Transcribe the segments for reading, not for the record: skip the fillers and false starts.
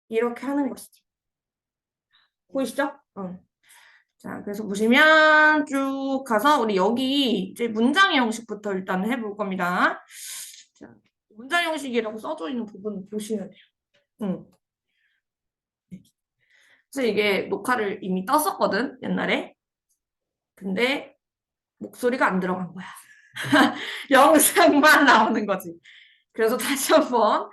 이렇게 하는 것이지. 보이시죠? 자, 그래서 보시면 쭉 가서 우리 여기 이제 문장 형식부터 일단 해볼 겁니다. 자, 문장 형식이라고 써져 있는 부분 보시면 돼요. 응. 그래서 이게 녹화를 이미 떴었거든, 옛날에. 근데 목소리가 안 들어간 거야. 영상만 나오는 거지. 그래서 다시 한번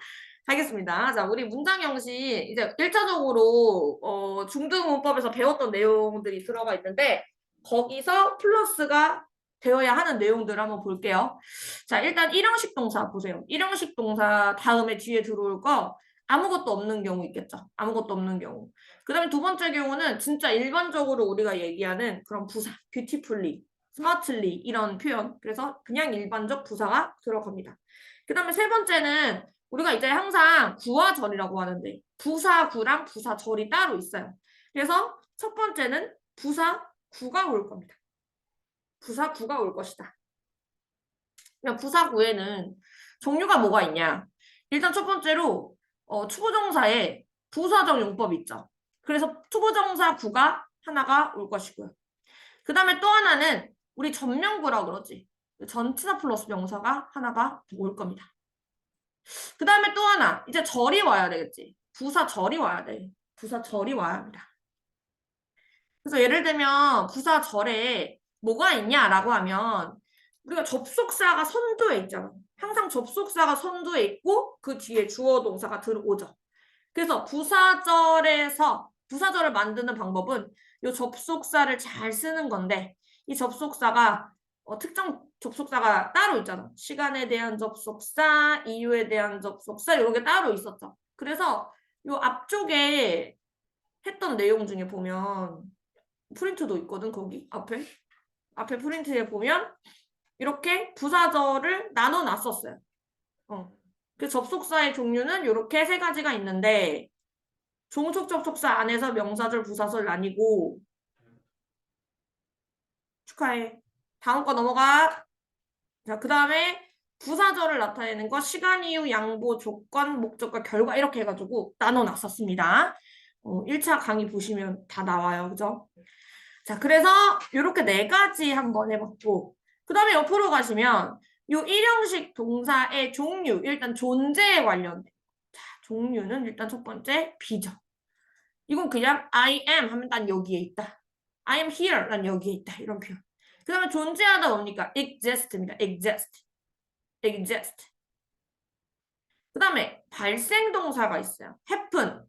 하겠습니다. 자, 우리 문장 형식 이제 1차적으로 중등 문법에서 배웠던 내용들이 들어가 있는데 거기서 플러스가 되어야 하는 내용들을 한번 볼게요. 자, 일단 일형식 동사 보세요. 일형식 동사 다음에 뒤에 들어올 거 아무것도 없는 경우 있겠죠. 아무것도 없는 경우. 그 다음에 두 번째 경우는 진짜 일반적으로 우리가 얘기하는 그런 부사, beautifully, smartly 이런 표현. 그래서 그냥 일반적 부사가 들어갑니다. 그 다음에 세 번째는 우리가 이제 항상 구와 절이라고 하는데 부사 구랑 부사 절이 따로 있어요. 그래서 첫 번째는 부사 구가 올 겁니다. 부사 구가 올 것이다. 그냥 부사 구에는 종류가 뭐가 있냐? 일단 첫 번째로 투부정사에 부사적 용법이 있죠. 그래서 투부정사 구가 하나가 올 것이고요. 그 다음에 또 하나는 우리 전명구라고 그러지. 전치사 플러스 명사가 하나가 올 겁니다. 그 다음에 또 하나 이제 절이 와야 되겠지. 부사 절이 와야 돼. 부사 절이 와야 합니다. 그래서 예를 들면 부사 절에 뭐가 있냐라고 하면 우리가 접속사가 선두에 있잖아. 항상 접속사가 선두에 있고 그 뒤에 주어 동사가 들어오죠. 그래서 부사절에서 부사절을 만드는 방법은 이 접속사를 잘 쓰는 건데 이 접속사가 특정 접속사가 따로 있잖아. 시간에 대한 접속사, 이유에 대한 접속사 이런 게 따로 있었죠. 그래서 이 앞쪽에 했던 내용 중에 보면 프린트도 있거든 거기 앞에 프린트에 보면 이렇게 부사절을 나눠 놨었어요. 그 접속사의 종류는 이렇게 세 가지가 있는데 종속 접속사 안에서 명사절, 부사절 나뉘고 축하해. 다음 거 넘어가. 자, 그 다음에 부사절을 나타내는 거 시간, 이유, 양보, 조건, 목적과 결과 이렇게 해가지고 나눠놨었습니다. 1차 강의 보시면 다 나와요. 그죠? 자, 그래서 이렇게 네 가지 한번 해봤고 그 다음에 옆으로 가시면 요 일형식 동사의 종류 일단 존재에 관련된 자, 종류는 일단 첫 번째 비죠. 이건 그냥 I am 하면 난 여기에 있다. I am here 난 여기에 있다. 이런 표현. 그 다음에 존재하다 뭡니까? exist입니다. exist. 그 다음에 발생 동사가 있어요. happen,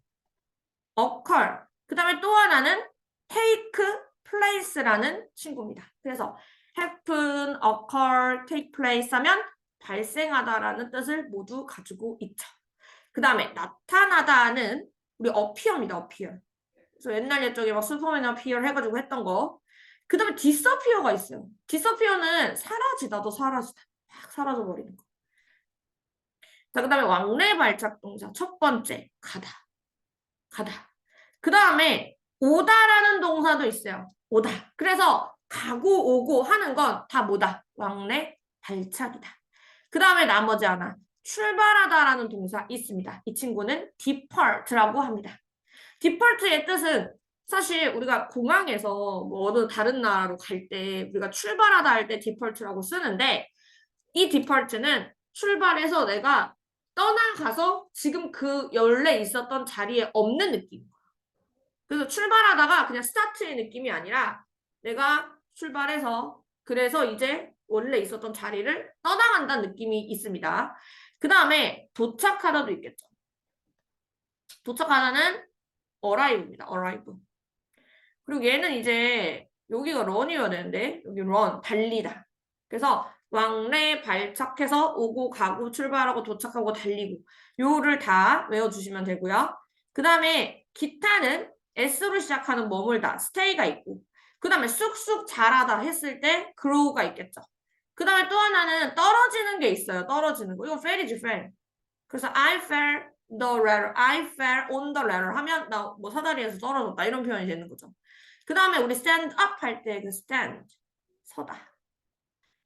occur. 그 다음에 또 하나는 take place라는 친구입니다. 그래서 happen, occur, take place 하면 발생하다라는 뜻을 모두 가지고 있죠. 그 다음에 나타나다는 우리 appear입니다. appear. 그래서 옛날 옛적에 막 슈퍼맨 appear 해가지고 했던 거. 그 다음에 disappear가 있어요. disappear는 사라지다, 도 사라지다. 확 사라져버리는 거. 자, 그 다음에 왕래 발작 동사 첫 번째 가다. 그 다음에 오다라는 동사도 있어요. 오다. 그래서 가고 오고 하는 건 다 뭐다? 왕래 발작이다. 그 다음에 나머지 하나 출발하다라는 동사 있습니다. 이 친구는 depart라고 합니다. depart의 뜻은 사실 우리가 공항에서 뭐 어느 다른 나라로 갈 때 우리가 출발하다 할 때 depart라고 쓰는데 이 depart는 출발해서 내가 떠나가서 지금 그 원래 있었던 자리에 없는 느낌. 그래서 출발하다가 그냥 스타트의 느낌이 아니라 내가 출발해서 그래서 이제 원래 있었던 자리를 떠나간다는 느낌이 있습니다. 그 다음에 도착하다도 있겠죠. 도착하다는 arrive입니다. arrive. 그리고 얘는 이제 여기가 run이어야 되는데 여기 run, 달리다. 그래서 왕래 발착해서 오고 가고 출발하고 도착하고 달리고 요를 다 외워주시면 되고요. 그 다음에 기타는 S로 시작하는 머물다, stay가 있고 그 다음에 쑥쑥 자라다 했을 때 grow가 있겠죠. 그 다음에 또 하나는 떨어지는 게 있어요. 떨어지는 거. 이건 fell이지, fell. 그래서 I fell the ladder, I fell on the ladder 하면 나 뭐 사다리에서 떨어졌다 이런 표현이 되는 거죠. 그 다음에 우리 stand up 할 때 그 stand, 서다.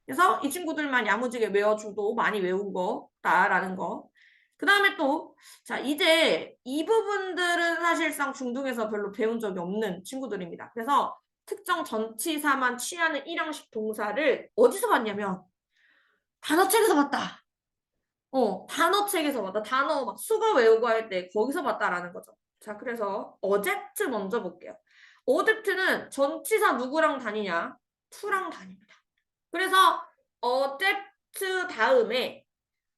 그래서 이 친구들만 야무지게 외워줘도 많이 외운 거다라는 거. 그 다음에 또, 자, 이제 이 부분들을 사실상 중등에서 별로 배운 적이 없는 친구들입니다. 그래서 특정 전치사만 취하는 일형식 동사를 어디서 봤냐면 단어책에서 봤다. 단어책에서 봤다. 단어 막 수거 외우고 할 때 거기서 봤다라는 거죠. 자, 그래서 어젝트 먼저 볼게요. 어젝트는 전치사 누구랑 다니냐? to랑 다닙니다. 그래서 어젝트 다음에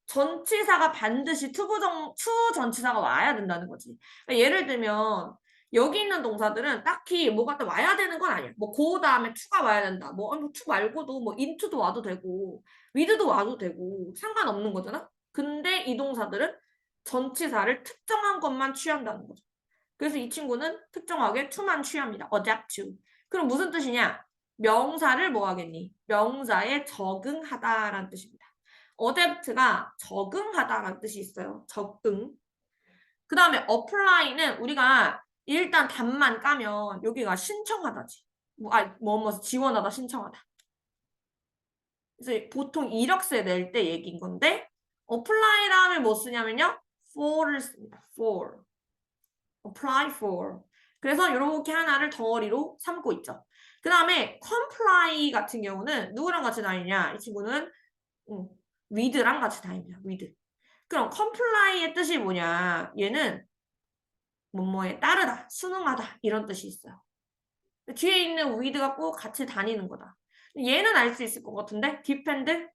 전치사가 반드시 투 전치사가 와야 된다는 거지. 그러니까 예를 들면 여기 있는 동사들은 딱히 뭐가 또 와야 되는 건 아니야. 뭐 go 다음에 to가 와야 된다. 뭐 to 말고도 뭐 into도 와도 되고 with도 와도 되고 상관없는 거잖아. 근데 이 동사들은 전치사를 특정한 것만 취한다는 거죠. 그래서 이 친구는 특정하게 to만 취합니다. adapt to. 그럼 무슨 뜻이냐? 명사를 뭐 하겠니? 명사에 적응하다라는 뜻입니다. adapt가 적응하다라는 뜻이 있어요. 적응. 그 다음에 apply는 우리가 일단 답만 까면 여기가 신청하다지. 뭐뭐 지원하다, 신청하다. 그래서 보통 이력서에 낼 때 얘기인 건데 apply 다음에 뭐 쓰냐면요. for를 씁니다. for. apply for. 그래서 이렇게 하나를 덩어리로 삼고 있죠. 그 다음에 comply 같은 경우는 누구랑 같이 다니냐? 이 친구는 with랑 같이 다닙니다. with. 그럼 comply의 뜻이 뭐냐? 얘는 뭐뭐에 따르다, 순응하다 이런 뜻이 있어요. 뒤에 있는 with가 꼭 같이 다니는 거다. 얘는 알 수 있을 것 같은데 depend?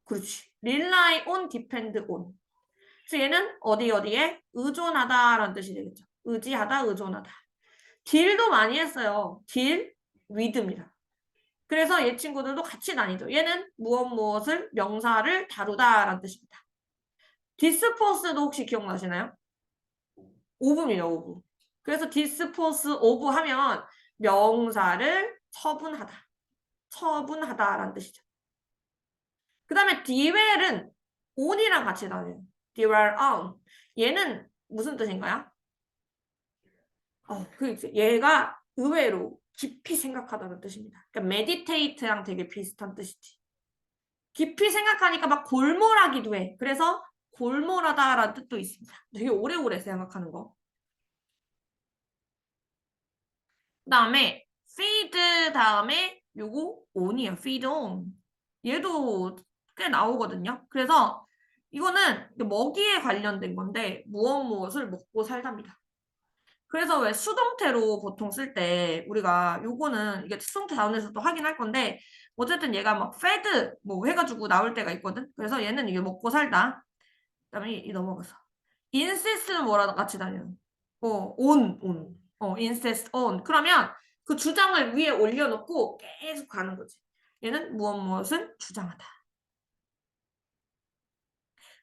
그렇지. rely on, depend on. 그래서 얘는 어디에 의존하다라는 뜻이 되겠죠. 의지하다, 의존하다. 딜도 많이 했어요. 딜, with입니다. 그래서 얘 친구들도 같이 다니죠. 얘는 무엇을 명사를 다루다라는 뜻입니다. 디스포스도 혹시 기억나시나요? 오브입니다. 오브. 그래서 디스포스 오브 하면 명사를 처분하다. 처분하다라는 뜻이죠. 그 다음에 디웰은 on이랑 같이 다녀요. dwell on. 얘는 무슨 뜻인가요? 얘가 의외로 깊이 생각하다는 뜻입니다. 그러니까 meditate랑 되게 비슷한 뜻이지. 깊이 생각하니까 막 골몰하기도 해. 그래서 골몰하다라는 뜻도 있습니다. 되게 오래오래 생각하는 거. 그 다음에 feed 다음에 요거 on이에요. feed on. 얘도 꽤 나오거든요. 그래서 이거는 먹이에 관련된 건데 무엇을 먹고 살답니다. 그래서 왜 수동태로 보통 쓸 때 우리가 요거는 이게 수동태 다운에서 또 확인할 건데 어쨌든 얘가 막 fed 뭐 해가지고 나올 때가 있거든. 그래서 얘는 이게 먹고 살다. 그다음에 이 넘어가서 insist는 뭐랑 같이 다녀요? on. insist on. 그러면 그 주장을 위에 올려놓고 계속 가는 거지. 얘는 무엇을 주장하다.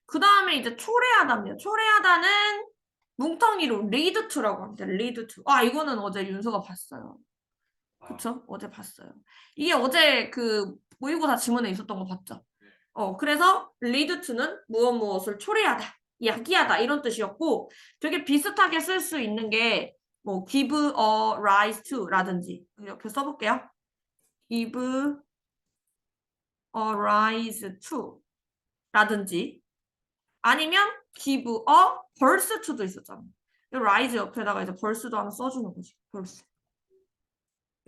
그 다음에 이제 초래하다입니다. 초래하다는 뭉텅이로 lead to라고 합니다. lead to. 이거는 어제 윤서가 봤어요. 그쵸? 어제 봤어요. 이게 어제 그 모의고사 지문에 있었던 거 봤죠? 그래서 lead to는 무엇을 초래하다, 야기하다 이런 뜻이었고 되게 비슷하게 쓸 수 있는 게 뭐 give a rise to 라든지 옆에 써볼게요. give a rise to 라든지 아니면 give a birth to도 있었잖아. rise 옆에다가 이제 birth도 하나 써주는 거지. birth.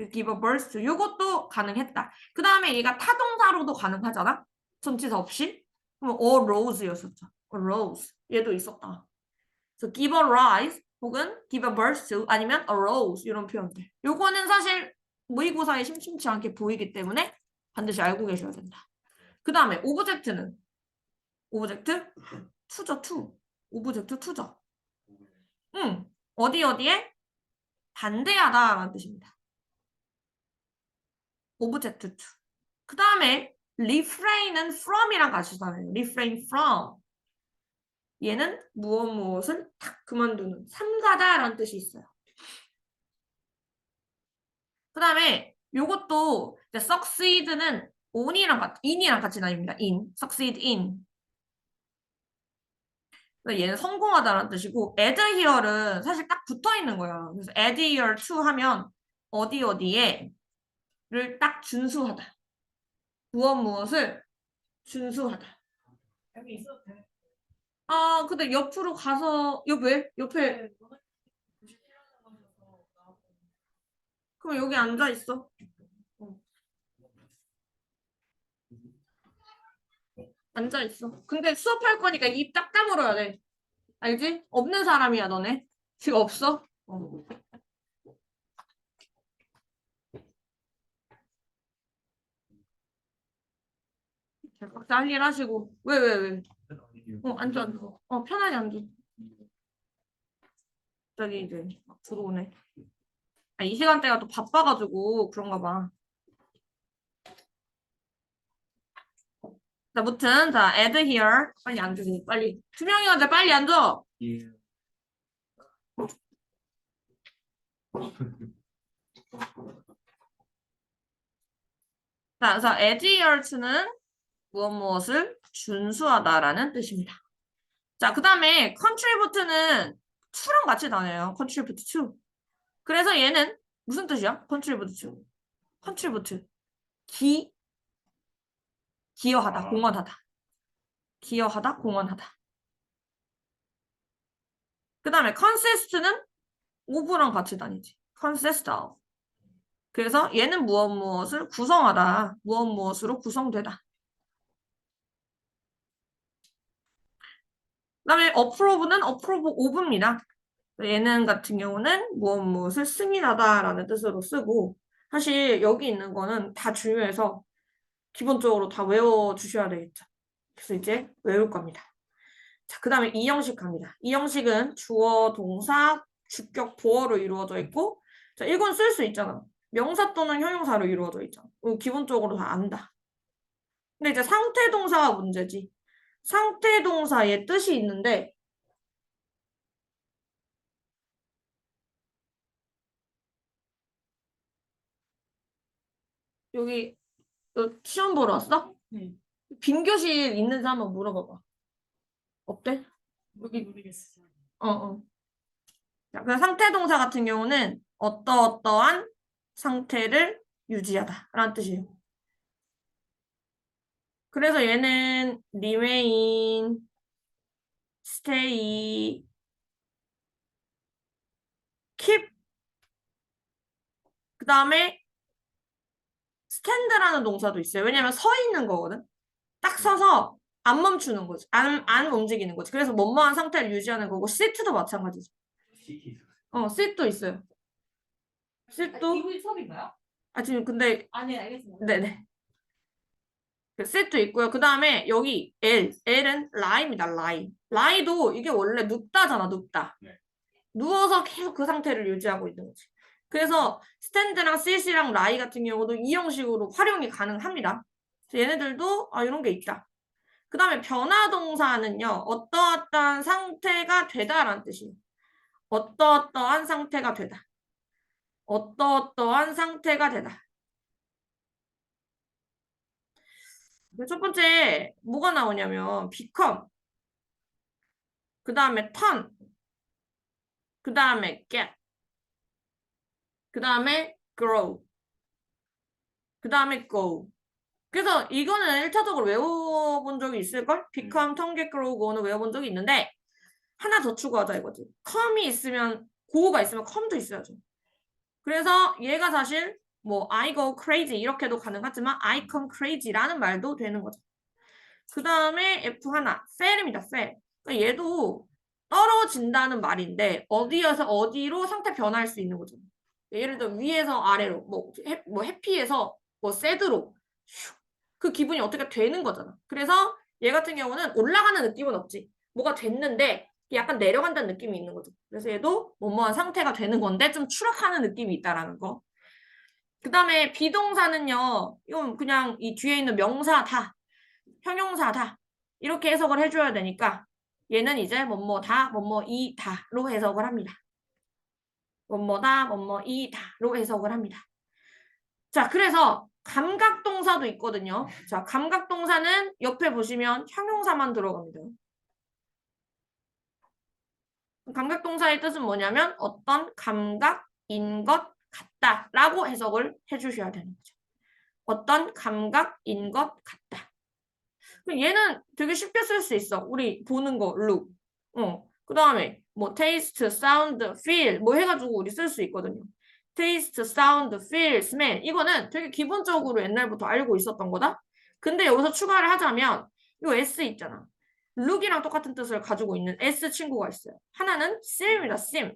give a birth to. 이것도 가능했다. 그 다음에 얘가 타동사로도 가능하잖아. 전치사 없이. 그럼 a rose였었죠. a rose. 얘도 있었다. 그래서 give a rise 혹은 give a birth to 아니면 a rose 이런 표현들. 요거는 사실 모의고사에 심심치 않게 보이기 때문에 반드시 알고 계셔야 된다. 그 다음에 오브젝트는 오브젝트 투죠, 투. 오브젝트 투죠. 어디에 반대하다라는 뜻입니다. 오브젝트 투. 그 다음에 refrain은 from이랑 같이 다녀요. refrain from. 얘는 무엇을 탁 그만두는 삼가다라는 뜻이 있어요. 그 다음에 요것도 succeed는 in이랑 같이 다닙니다. succeed in. 얘는 성공하다라는 뜻이고 adhere는 사실 딱 붙어 있는 거예요. 그래서 adhere to 하면 어디에를 딱 준수하다. 무엇을 준수하다. 여기 있어도 돼. 근데 옆으로 가서 왜? 옆에 그럼 여기 앉아 있어. 어, 앉아 있어. 근데 수업할 거니까 입 딱 다물어야 돼. 알지? 없는 사람이야, 너네. 지금 없어? 어. 자, 각자 할 일 하시고. 왜? 앉아, 앉아. 편하게 앉아. 갑자기 이제 막 들어오네. 아, 이 시간대가 또 바빠가지고 그런가 봐. 자, 무튼, 자, add here. 빨리 앉으세요, 빨리. 투명이한테 빨리 앉아. 자, 그래서 adhere는 무엇을 준수하다라는 뜻입니다. 자, 그 다음에 contribute는 to랑 같이 다녀요. contribute to. 그래서 얘는 무슨 뜻이야? contribute to. contribute. 기여하다, 공헌하다. 기여하다, 공헌하다. 그 다음에 consist는 of랑 같이 다니지. consist of. 그래서 얘는 무엇을 구성하다. 무엇으로 구성되다. 그 다음에 approve는 approve of입니다. 얘는 같은 경우는 무엇을 승인하다라는 뜻으로 쓰고 사실 여기 있는 거는 다 중요해서 기본적으로 다 외워주셔야 되겠죠. 그래서 이제 외울 겁니다. 자, 그 다음에 이 형식 갑니다. 이 형식은 주어, 동사, 주격, 보어로 이루어져 있고 자, 이건 쓸 수 있잖아. 명사 또는 형용사로 이루어져 있잖아. 기본적으로 다 안다. 근데 이제 상태 동사가 문제지. 상태 동사의 뜻이 있는데 여기 너 시험 보러 왔어? 네. 빈 교실 있는 사람 한번 물어봐봐. 어때? 여기 모르겠어. 어. 자, 그 상태 동사 같은 경우는 어떠한 상태를 유지하다라는 뜻이에요. 그래서 얘는 remain, stay, keep 그 다음에 stand라는 동사도 있어요. 왜냐면 서 있는 거거든. 딱 서서 안 멈추는 거지. 안 움직이는 거지. 그래서 뭐뭐한 상태를 유지하는 거고 sit도 마찬가지죠. sit도 있어요. sit도 이분이 수업인가요? 지금 근데 네, 알겠습니다. 네네. 그 set도 있고요. 그 다음에 여기 L은 lie입니다. lie도 이게 원래 눕다잖아. 눕다. 네. 누워서 계속 그 상태를 유지하고 있는 거지. 그래서 stand랑 sit이랑 lie 같은 경우도 이 형식으로 활용이 가능합니다. 얘네들도 이런 게 있다. 그 다음에 변화동사는요. 어떠어떠한 상태가 되다라는 뜻이에요. 어떠어떠한 상태가 되다. 어떠어떠한 상태가 되다. 첫 번째 뭐가 나오냐면 become 그 다음에 turn 그 다음에 get 그 다음에 grow 그 다음에 go 그래서 이거는 1차적으로 외워본 적이 있을걸? become, turn, get, grow, go는 외워본 적이 있는데 하나 더 추가하자 이거지. come이 있으면 go가 있으면 come도 있어야죠. 그래서 얘가 사실 뭐 I go crazy 이렇게도 가능하지만 I come crazy라는 말도 되는 거죠. 그 다음에 F 하나, fell입니다. fell. 그러니까 얘도 떨어진다는 말인데 어디에서 어디로 상태 변화할 수 있는 거죠. 예를 들어 위에서 아래로 뭐 해피에서 뭐 새드로 그 기분이 어떻게 되는 거잖아. 그래서 얘 같은 경우는 올라가는 느낌은 없지. 뭐가 됐는데 약간 내려간다는 느낌이 있는 거죠. 그래서 얘도 뭐뭐한 상태가 되는 건데 좀 추락하는 느낌이 있다라는 거. 그 다음에 비동사는요. 이건 그냥 이 뒤에 있는 명사다. 형용사다. 이렇게 해석을 해줘야 되니까 얘는 이제 뭐뭐다, 뭐뭐이다로 해석을 합니다. 뭐뭐다, 뭐뭐이다로 해석을 합니다. 자, 그래서 감각동사도 있거든요. 자, 감각동사는 옆에 보시면 형용사만 들어갑니다. 감각동사의 뜻은 뭐냐면 어떤 감각인 것 같다라고 해석을 해주셔야 되는 거죠. 어떤 감각인 것 같다. 얘는 되게 쉽게 쓸 수 있어. 우리 보는 거, look. 그 다음에 뭐 taste, sound, feel 뭐 해가지고 우리 쓸 수 있거든요. taste, sound, feel, smell. 이거는 되게 기본적으로 옛날부터 알고 있었던 거다. 근데 여기서 추가를 하자면 이 S 있잖아. look이랑 똑같은 뜻을 가지고 있는 S 친구가 있어요. 하나는 sim입니다. sim.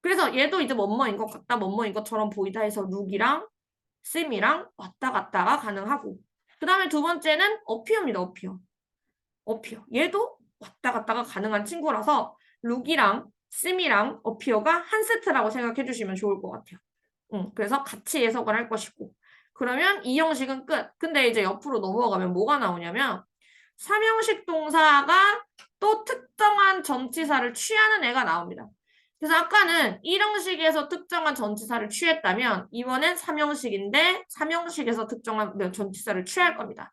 그래서 얘도 이제 뭐뭐인 것 같다, 뭐뭐인 것처럼 보이다 해서 look이랑 sim이랑 왔다 갔다가 가능하고. 그 다음에 두 번째는 appear입니다. appear. 얘도 왔다 갔다가 가능한 친구라서 look이랑 sim이랑 appear가 한 세트라고 생각해 주시면 좋을 것 같아요. 그래서 같이 해석을 할 것이고. 그러면 이 형식은 끝. 근데 이제 옆으로 넘어가면 뭐가 나오냐면 삼형식 동사가 또 특정한 전치사를 취하는 애가 나옵니다. 그래서 아까는 1형식에서 특정한 전치사를 취했다면 이번엔 3형식인데 3형식에서 특정한 전치사를 취할 겁니다.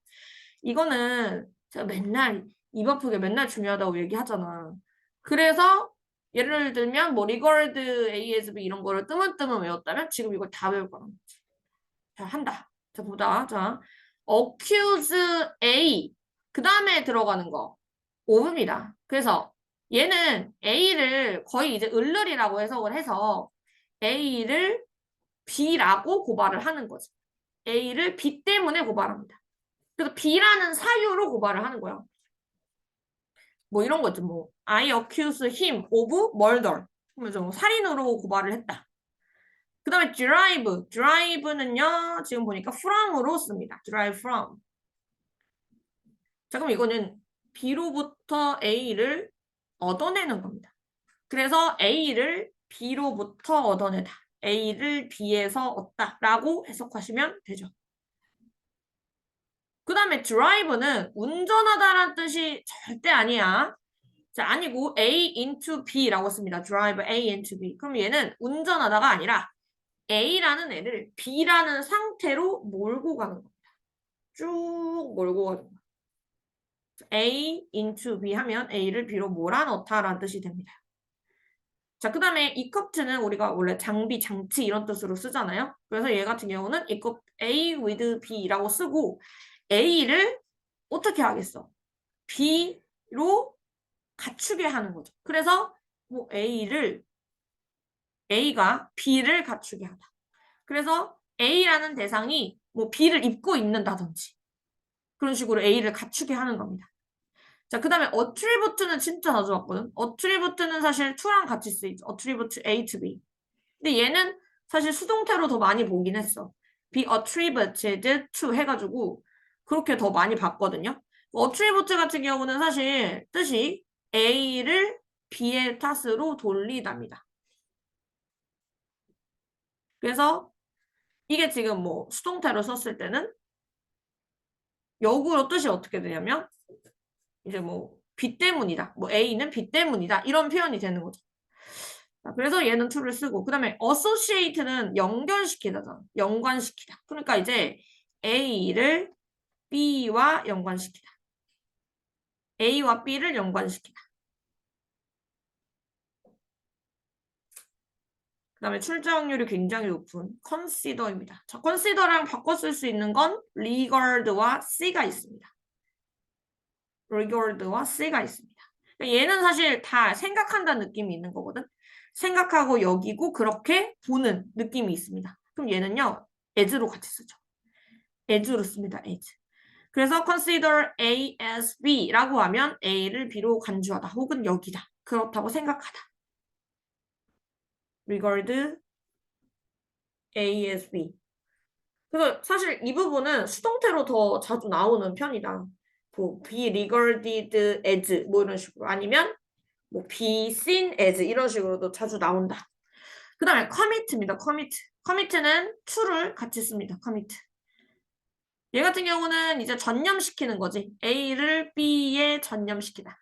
이거는 제가 맨날 입 아프게 맨날 중요하다고 얘기하잖아. 그래서 예를 들면 뭐 리거드 A as B 이런 거를 뜨문뜨문 외웠다면 지금 이걸 다 외울 거란 거지. 자, 한다. 자, 보자. 자, accuse A 그 다음에 들어가는 거 오브입니다. 그래서 얘는 A를 거의 이제 을르리라고 해석을 해서 A를 B라고 고발을 하는 거지. A를 B 때문에 고발합니다. 그래서 B라는 사유로 고발을 하는 거야. 뭐 이런 거지 뭐 I accuse him of murder. 그러면서 살인으로 고발을 했다. 그 다음에 drive는요 지금 보니까 from으로 씁니다. drive from. 자 그럼 이거는 B로부터 A를 얻어내는 겁니다. 그래서 A를 B로부터 얻어내다. A를 B에서 얻다라고 해석하시면 되죠. 그 다음에 drive는 운전하다라는 뜻이 절대 아니야. 자, 아니고 A into B라고 씁니다. drive A into B. 그럼 얘는 운전하다가 아니라 A라는 애를 B라는 상태로 몰고 가는 겁니다. 쭉 몰고 가는 거예요. A into B 하면 A를 B로 몰아넣다라는 뜻이 됩니다. 자, 그 다음에 equip는 우리가 원래 장비, 장치 이런 뜻으로 쓰잖아요. 그래서 얘 같은 경우는 equip A with B라고 쓰고 A를 어떻게 하겠어? B로 갖추게 하는 거죠. 그래서 뭐 A가 B를 갖추게 하다. 그래서 A라는 대상이 뭐 B를 입고 있는다든지 그런 식으로 A를 갖추게 하는 겁니다. 자, 그 다음에 attribute는 진짜 자주 왔거든. attribute는 사실 to랑 같이 쓰이죠. attribute A to B. 근데 얘는 사실 수동태로 더 많이 보긴 했어. be attributed to 해가지고 그렇게 더 많이 봤거든요. attribute 같은 경우는 사실 뜻이 A를 B의 탓으로 돌리답니다. 그래서 이게 지금 뭐 수동태로 썼을 때는 역으로 뜻이 어떻게 되냐면 이제 뭐 B 때문이다. 뭐 A는 B 때문이다. 이런 표현이 되는 거죠. 그래서 얘는 to를 쓰고 그 다음에 associate는 연결시키다잖아. 연관시키다. 그러니까 이제 A를 B와 연관시키다. A와 B를 연관시키다. 그 다음에 출제 확률이 굉장히 높은 consider입니다. 자, consider랑 바꿔 쓸 수 있는 건 regard와 C가 있습니다. regard와 C가 있습니다. 얘는 사실 다 생각한다는 느낌이 있는 거거든. 생각하고 여기고 그렇게 보는 느낌이 있습니다. 그럼 얘는요. as로 같이 쓰죠. as로 씁니다. as. 그래서 consider A as B라고 하면 A를 B로 간주하다 혹은 여기다. 그렇다고 생각하다. regard A as B. 그래서 사실 이 부분은 수동태로 더 자주 나오는 편이다. 뭐 be regarded as 뭐 이런 식으로 아니면 뭐 be seen as 이런 식으로도 자주 나온다. 그 다음에 commit입니다. commit는 to를 같이 씁니다. commit. 얘 같은 경우는 이제 전념시키는 거지. A를 B에 전념시키다.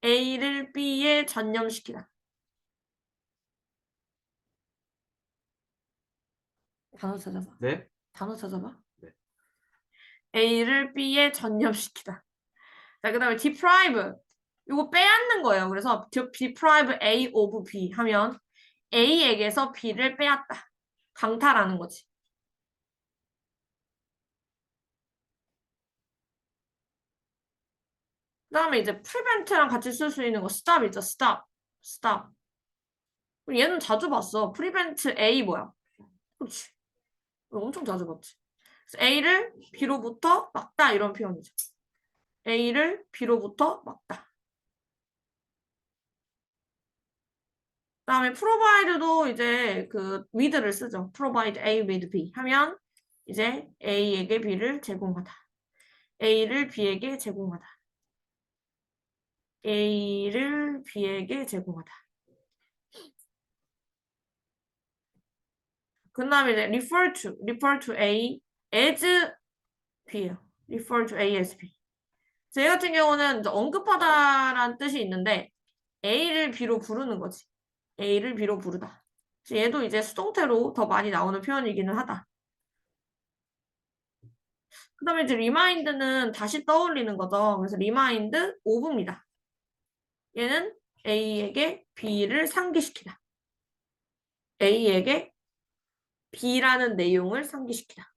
A를 B에 전념시키다. 단어 찾아봐. 네? 단어 찾아봐. 네. A를 B에 전념시키다. 자, 그 다음에 deprive. 이거 빼앗는 거예요. 그래서 deprive A of B 하면 A에게서 B를 빼앗다. 강탈하는 거지. 그 다음에 이제 prevent랑 같이 쓸 수 있는 거 stop이죠. stop. 얘는 자주 봤어. prevent A 뭐야? 그렇지. 엄청 자주 봤지. 그래서 A를 B로부터 막다 이런 표현이죠. A를 B로부터 막다. 그다음에 provide도 이제 그 with를 쓰죠. provide A with B 하면 이제 A에게 B를 제공하다. A를 B에게 제공하다. A를 B에게 제공하다. 그 다음에 이제 refer to A as B예요. refer to A as B. 제 같은 경우는 이제 언급하다라는 뜻이 있는데 A를 B로 부르는 거지. A를 B로 부르다. 그래서 얘도 이제 수동태로 더 많이 나오는 표현이기는 하다. 그 다음에 이제 remind는 다시 떠올리는 거죠. 그래서 remind of입니다. 얘는 A에게 B를 상기시키다. A에게 B라는 내용을 상기시키다.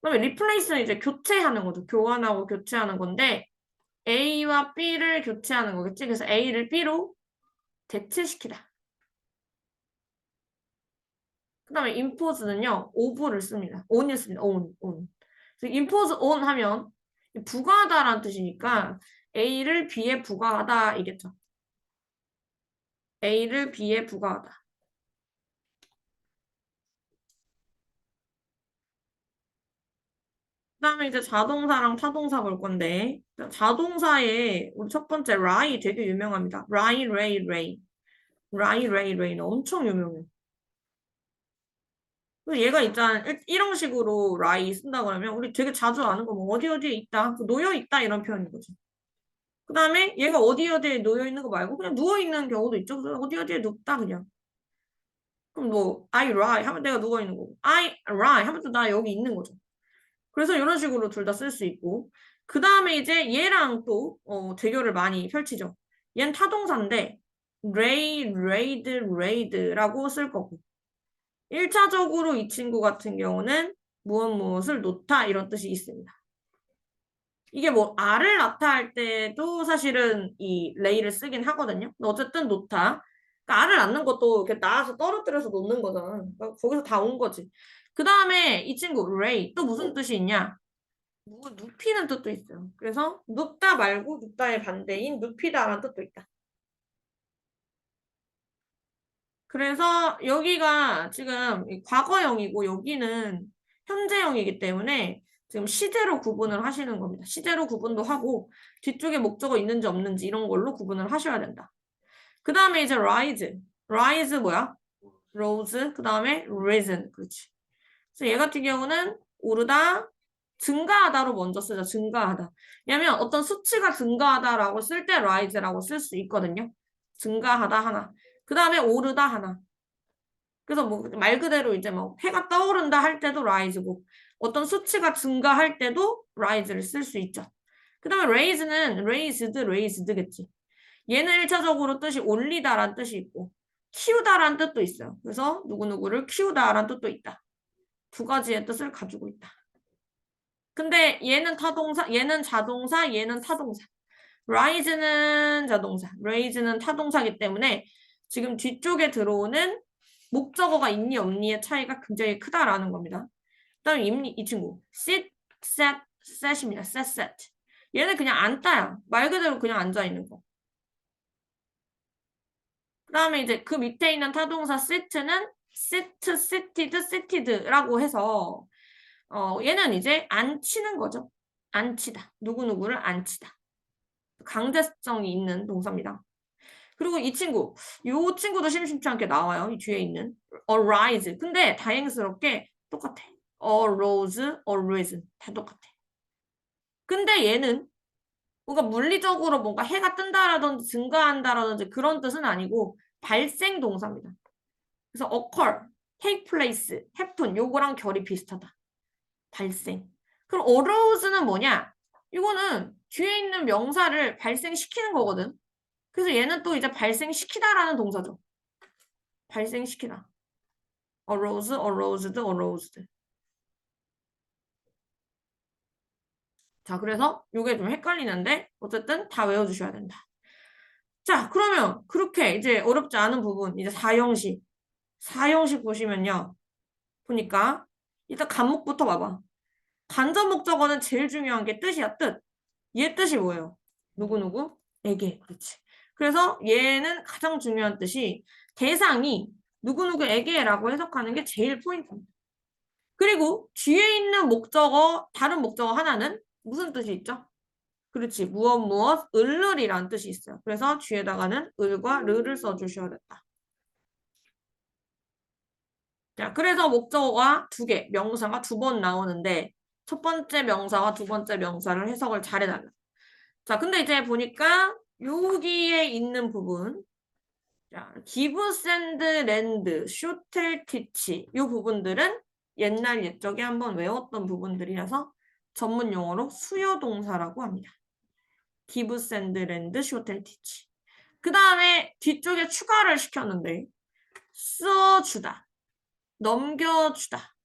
그다음에 replace는 이제 교체하는 거죠. 교환하고 교체하는 건데 A와 B를 교체하는 거겠지. 그래서 A를 B로 대체시키다. 그 다음에 impose는요. of를 씁니다. on을 씁니다. on. 그래서 impose on 하면 부과하다라는 뜻이니까 A를 B에 부과하다 이겠죠. A를 B에 부과하다. 그다음에 이제 자동사랑 타동사 볼 건데 자동사에 우리 첫 번째 lie 되게 유명합니다. lie, ray. 는 엄청 유명해. 얘가 있잖아. 이런 식으로 lie 쓴다 그러면 우리 되게 자주 아는 거 뭐 어디 어디에 있다, 놓여 있다 이런 표현인 거지. 그다음에 얘가 어디 어디에 놓여 있는 거 말고 그냥 누워 있는 경우도 있죠. 그래서 어디 어디에 눕다 그냥. 그럼 뭐 I lie 하면 내가 누워 있는 거고 I lie 하면 또 나 여기 있는 거죠. 그래서 이런 식으로 둘 다 쓸 수 있고 그 다음에 이제 얘랑 또 대결을 많이 펼치죠. 얘는 타동사인데 raid라고 쓸 거고 1차적으로 이 친구 같은 경우는 무엇을 놓다 이런 뜻이 있습니다. 이게 뭐 알을 낳다 할 때도 사실은 이 레이를 쓰긴 하거든요. 근데 어쨌든 놓다. 그러니까 알을 낳는 것도 이렇게 낳아서 떨어뜨려서 놓는 거잖아. 그러니까 거기서 다 온 거지. 그 다음에 이 친구 레이 또 무슨 뜻이 있냐? 눕히는 뜻도 있어요. 그래서 눕다 말고 눕다의 반대인 눕히다라는 뜻도 있다. 그래서 여기가 지금 과거형이고 여기는 현재형이기 때문에 지금 시제로 구분을 하시는 겁니다. 시제로 구분도 하고 뒤쪽에 목적어 있는지 없는지 이런 걸로 구분을 하셔야 된다. 그 다음에 이제 rise 뭐야? rose 그 다음에 risen 그렇지. 그래서 얘 같은 경우는 오르다 증가하다로 먼저 쓰죠. 증가하다. 왜냐면 어떤 수치가 증가하다라고 쓸 때 rise라고 쓸 수 있거든요. 증가하다 하나. 그 다음에 오르다 하나. 그래서 뭐 말 그대로 이제 뭐 해가 떠오른다 할 때도 rise고 어떤 수치가 증가할 때도 rise를 쓸 수 있죠. 그 다음에 raise는 raised겠지. 얘는 1차적으로 뜻이 올리다라는 뜻이 있고 키우다라는 뜻도 있어요. 그래서 누구누구를 키우다라는 뜻도 있다. 두 가지의 뜻을 가지고 있다. 근데 얘는 타동사, 얘는 자동사, 얘는 타동사. rise는 자동사, raise는 타동사이기 때문에 지금 뒤쪽에 들어오는 목적어가 있니 없니의 차이가 굉장히 크다라는 겁니다. 그다음에 이 친구 sit, set입니다. set. 얘는 그냥 앉다야. 말 그대로 그냥 앉아 있는 거. 그다음에 이제 그 밑에 있는 타동사 sit는 seated라고 해서 얘는 이제 앉히는 거죠. 앉히다. 누구누구를 앉히다. 강제성이 있는 동사입니다. 그리고 이 친구도 심심치 않게 나와요. 이 뒤에 있는 arise. 근데 다행스럽게 똑같아. arose, arisen. 다 똑같아. 근데 얘는 뭔가 물리적으로 뭔가 해가 뜬다라든지 증가한다라든지 그런 뜻은 아니고 발생 동사입니다. 그래서 occur, take place, happen 요거랑 결이 비슷하다. 발생. 그럼 arouse는 뭐냐? 이거는 뒤에 있는 명사를 발생시키는 거거든. 그래서 얘는 또 이제 발생시키다라는 동사죠. 발생시키다. arose, aroused. 자, 그래서 이게 좀 헷갈리는데 어쨌든 다 외워주셔야 된다. 자, 그러면 그렇게 이제 어렵지 않은 부분, 이제 사형식. 사형식 보시면요. 보니까 일단 간목부터 봐봐. 간접 목적어는 제일 중요한 게 뜻이야, 뜻. 얘 뜻이 뭐예요? 누구누구? 에게. 그렇지. 그래서 얘는 가장 중요한 뜻이 대상이 누구누구에게라고 해석하는 게 제일 포인트입니다. 그리고 뒤에 있는 목적어, 다른 목적어 하나는 무슨 뜻이 있죠? 그렇지. 무엇 무엇 을을이라는 뜻이 있어요. 그래서 뒤에다가는 을과 르를 써주셔야 된다. 자, 그래서 목적어가 두 개, 명사가 두 번 나오는데 첫 번째 명사와 두 번째 명사를 해석을 잘해달라. 자, 근데 이제 보니까 여기에 있는 부분, 자, give, send, lend, should, teach 이 부분들은 옛날 옛적에 한번 외웠던 부분들이라서 전문 용어로 수요 동사라고 합니다. give, send, lend, should, teach. 그 다음에 뒤쪽에 추가를 시켰는데 써주다, 넘겨주다,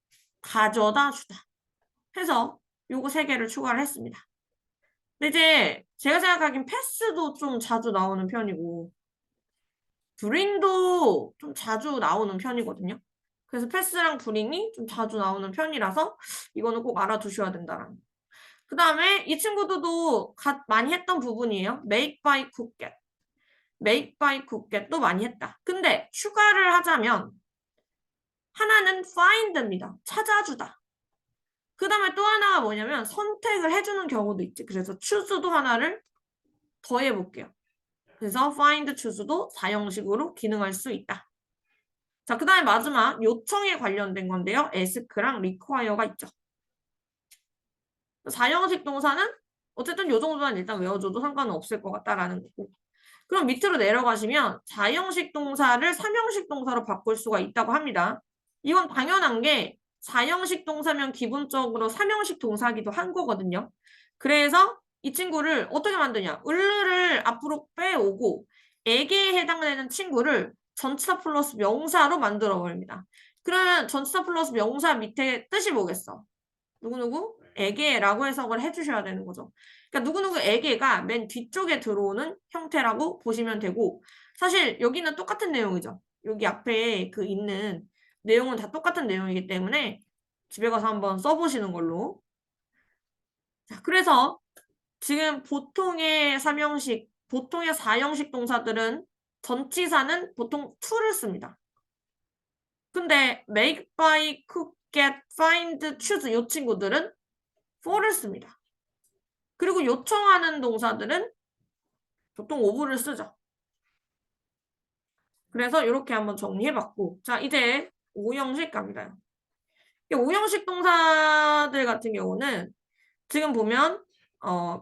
가져다 주다 해서 요거 세 개를 추가를 했습니다. 근데 이제 제가 생각하기엔 패스도 좀 자주 나오는 편이고 브링도 좀 자주 나오는 편이거든요. 그래서 패스랑 브링이 좀 자주 나오는 편이라서 이거는 꼭 알아두셔야 된다라는. 그 다음에 이 친구들도 많이 했던 부분이에요. make by cook get. make by cook get도 많이 했다. 근데 추가를 하자면 하나는 find입니다. 찾아주다. 그 다음에 또 하나가 뭐냐면 선택을 해주는 경우도 있지. 그래서 choose도 하나를 더 해볼게요. 그래서 find, choose도 사형식으로 기능할 수 있다. 자, 그 다음에 마지막 요청에 관련된 건데요. ask랑 require가 있죠. 사형식 동사는 어쨌든 요 정도만 일단 외워줘도 상관은 없을 것 같다라는 거고. 그럼 밑으로 내려가시면 사형식 동사를 삼형식 동사로 바꿀 수가 있다고 합니다. 이건 당연한 게 사형식 동사면 기본적으로 삼형식 동사기도 한 거거든요. 그래서 이 친구를 어떻게 만드냐? 을을 앞으로 빼오고 에게에 해당되는 친구를 전치사 플러스 명사로 만들어 버립니다. 그러면 전치사 플러스 명사 밑에 뜻이 뭐겠어? 누구누구? 에게라고 해석을 해주셔야 되는 거죠. 그러니까 누구누구에게가 맨 뒤쪽에 들어오는 형태라고 보시면 되고 사실 여기는 똑같은 내용이죠. 여기 앞에 그 있는 내용은 다 똑같은 내용이기 때문에 집에 가서 한번 써보시는 걸로. 자, 그래서 지금 보통의 삼형식, 보통의 사형식 동사들은 전치사는 보통 to를 씁니다. 근데 make, buy, cook, get, find, choose 이 친구들은 for를 씁니다. 그리고 요청하는 동사들은 보통 ove를 쓰죠. 그래서 이렇게 한번 정리해봤고 자 이제 5형식 갑니다. 5형식 동사들 같은 경우는 지금 보면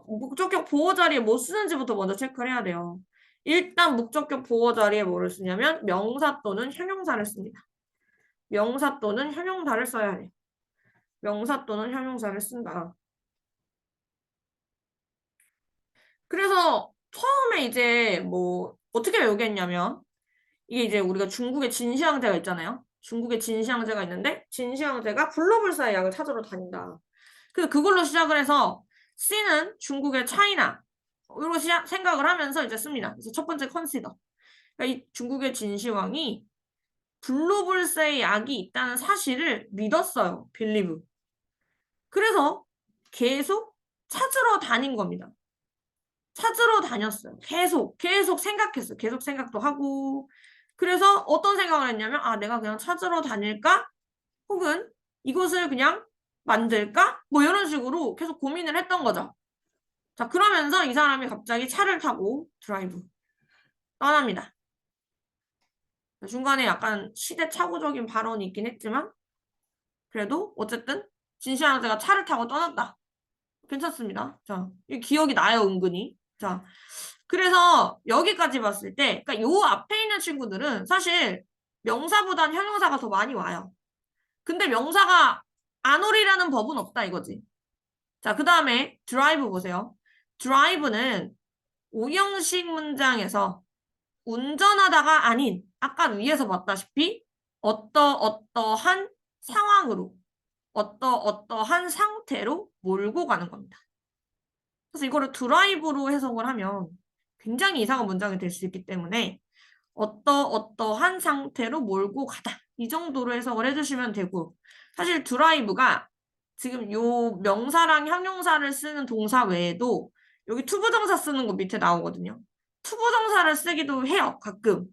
목적격 보호 자리에 뭐 쓰는지부터 먼저 체크를 해야 돼요. 일단 목적격 보호 자리에 뭐를 쓰냐면 명사 또는 형용사를 씁니다. 명사 또는 형용사를 써야 해요. 명사 또는 형용사를 쓴다. 그래서 처음에 이제 뭐 어떻게 외우겠냐면 이게 이제 우리가 중국의 진시황제가 있잖아요. 중국의 진시황제가 있는데 진시황제가 불로불사의 약을 찾으러 다닌다. 그래서 그걸로 시작을 해서 C는 중국의 차이나 이런 생각을 하면서 이제 씁니다. 그래서 첫 번째 컨시더. 그러니까 이 중국의 진시황이 불로불사의 약이 있다는 사실을 믿었어요. 빌리브. 그래서 계속 찾으러 다닌 겁니다. 찾으러 다녔어요. 계속 생각했어요. 계속 생각도 하고. 그래서 어떤 생각을 했냐면, 아, 내가 그냥 찾으러 다닐까? 혹은 이것을 그냥 만들까? 뭐 이런 식으로 계속 고민을 했던 거죠. 자, 그러면서 이 사람이 갑자기 차를 타고 드라이브 떠납니다. 중간에 약간 시대착오적인 발언이 있긴 했지만, 그래도 어쨌든 진시황제가 차를 타고 떠났다. 괜찮습니다. 자, 이 기억이 나요, 은근히. 자, 그래서 여기까지 봤을 때, 그러니까 요 앞에 있는 친구들은 사실 명사보단 형용사가 더 많이 와요. 근데 명사가 안 오리라는 법은 없다 이거지. 자, 그 다음에 드라이브 보세요. 드라이브는 5형식 문장에서 운전하다가 아닌, 아까 위에서 봤다시피 어떠한 상황으로, 어떠한 상태로 몰고 가는 겁니다. 그래서 이거를 드라이브로 해석을 하면 굉장히 이상한 문장이 될 수 있기 때문에 어떠한 상태로 몰고 가다. 이 정도로 해석을 해주시면 되고 사실 드라이브가 지금 요 명사랑 형용사를 쓰는 동사 외에도 여기 투부정사 쓰는 거 밑에 나오거든요. 투부정사를 쓰기도 해요. 가끔.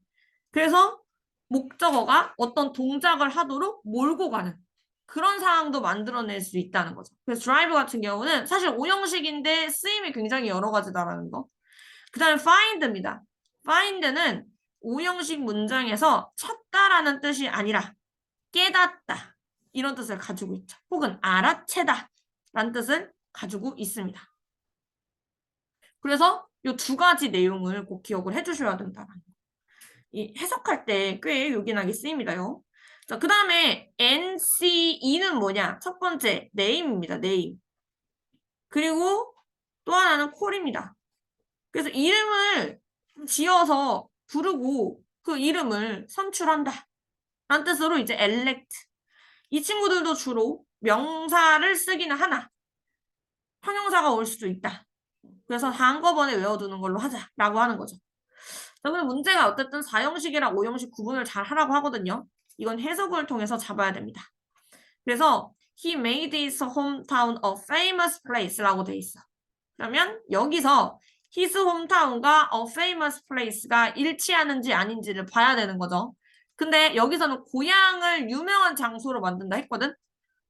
그래서 목적어가 어떤 동작을 하도록 몰고 가는 그런 상황도 만들어낼 수 있다는 거죠. 그래서 드라이브 같은 경우는 사실 오형식인데 쓰임이 굉장히 여러 가지다라는 거. 그 다음에 find입니다. find는 오형식 문장에서 찾다라는 뜻이 아니라 깨닫다 이런 뜻을 가지고 있죠. 혹은 알아채다 라는 뜻을 가지고 있습니다. 그래서 이 두 가지 내용을 꼭 기억을 해주셔야 된다는 거. 이 해석할 때 꽤 요긴하게 쓰입니다요. 자, 그 다음에 NCE는 뭐냐? 첫 번째 name입니다. name. 그리고 또 하나는 call입니다. 그래서 이름을 지어서 부르고 그 이름을 선출한다. 라는 뜻으로 이제 elect. 이 친구들도 주로 명사를 쓰기는 하나 형용사가 올 수도 있다. 그래서 한꺼번에 외워두는 걸로 하자라고 하는 거죠. 자, 그럼 문제가 어쨌든 4형식이랑 5형식 구분을 잘 하라고 하거든요. 이건 해석을 통해서 잡아야 됩니다. 그래서 he made his hometown a famous place라고 돼 있어. 그러면 여기서 his hometown과 a famous place가 일치하는지 아닌지를 봐야 되는 거죠. 근데 여기서는 고향을 유명한 장소로 만든다 했거든.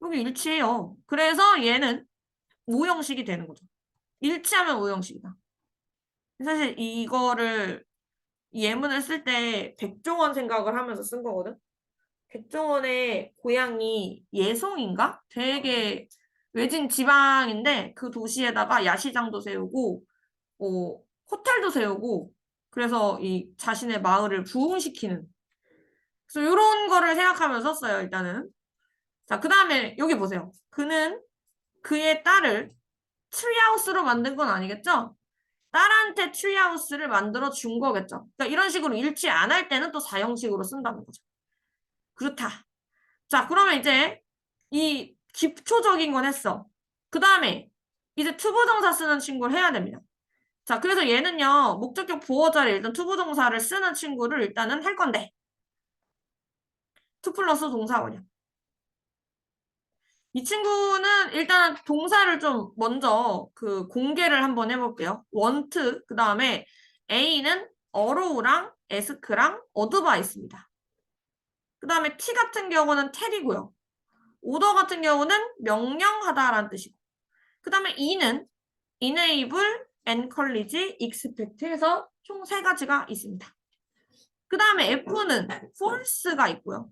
여기 일치해요. 그래서 얘는 5형식이 되는 거죠. 일치하면 5형식이다. 사실 이거를 예문을 쓸 때 백종원 생각을 하면서 쓴 거거든. 백종원의 고향이 예송인가? 되게 외진 지방인데 그 도시에다가 야시장도 세우고 호텔도 세우고 그래서 이 자신의 마을을 부흥시키는 그래서 이런 거를 생각하면서 썼어요. 일단은 자, 그 다음에 여기 보세요. 그는 그의 딸을 트리하우스로 만든 건 아니겠죠? 딸한테 트리하우스를 만들어 준 거겠죠. 그러니까 이런 식으로 일치 안 할 때는 또 4형식으로 쓴다는 거죠. 그렇다. 자, 그러면 이제 이 기초적인 건 했어. 그 다음에 이제 투부정사 쓰는 친구를 해야 됩니다. 자, 그래서 얘는요, 목적격 보어자를 일단 투부정사를 쓰는 친구를 일단은 할 건데, 투 플러스 동사원이야. 이 친구는 일단 동사를 좀 먼저 그 공개를 한번 해볼게요. want, 그 다음에 A는 allow랑 ask랑 advice입니다. 그 다음에 T 같은 경우는 tell이고요. order 같은 경우는 명령하다라는 뜻이고 그 다음에 E는 enable, encourage, expect 해서 총 3가지가 있습니다. 그 다음에 F는 force가 있고요.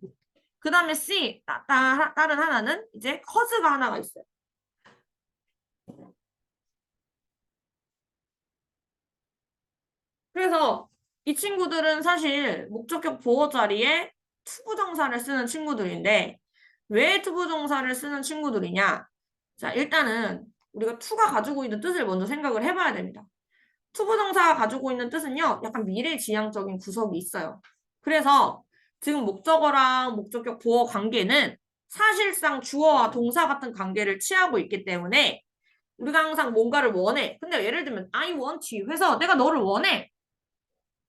그 다음에 C, 다른 하나는 이제 cause가 하나가 있어요. 그래서 이 친구들은 사실 목적격 보호 자리에 투부정사를 쓰는 친구들인데 왜 투부정사를 쓰는 친구들이냐? 자, 일단은 우리가 투가 가지고 있는 뜻을 먼저 생각을 해봐야 됩니다. 투부정사가 가지고 있는 뜻은요, 약간 미래지향적인 구석이 있어요. 그래서 지금 목적어랑 목적격 보어 관계는 사실상 주어와 동사 같은 관계를 취하고 있기 때문에 우리가 항상 뭔가를 원해. 근데 예를 들면 I want you 해서 내가 너를 원해.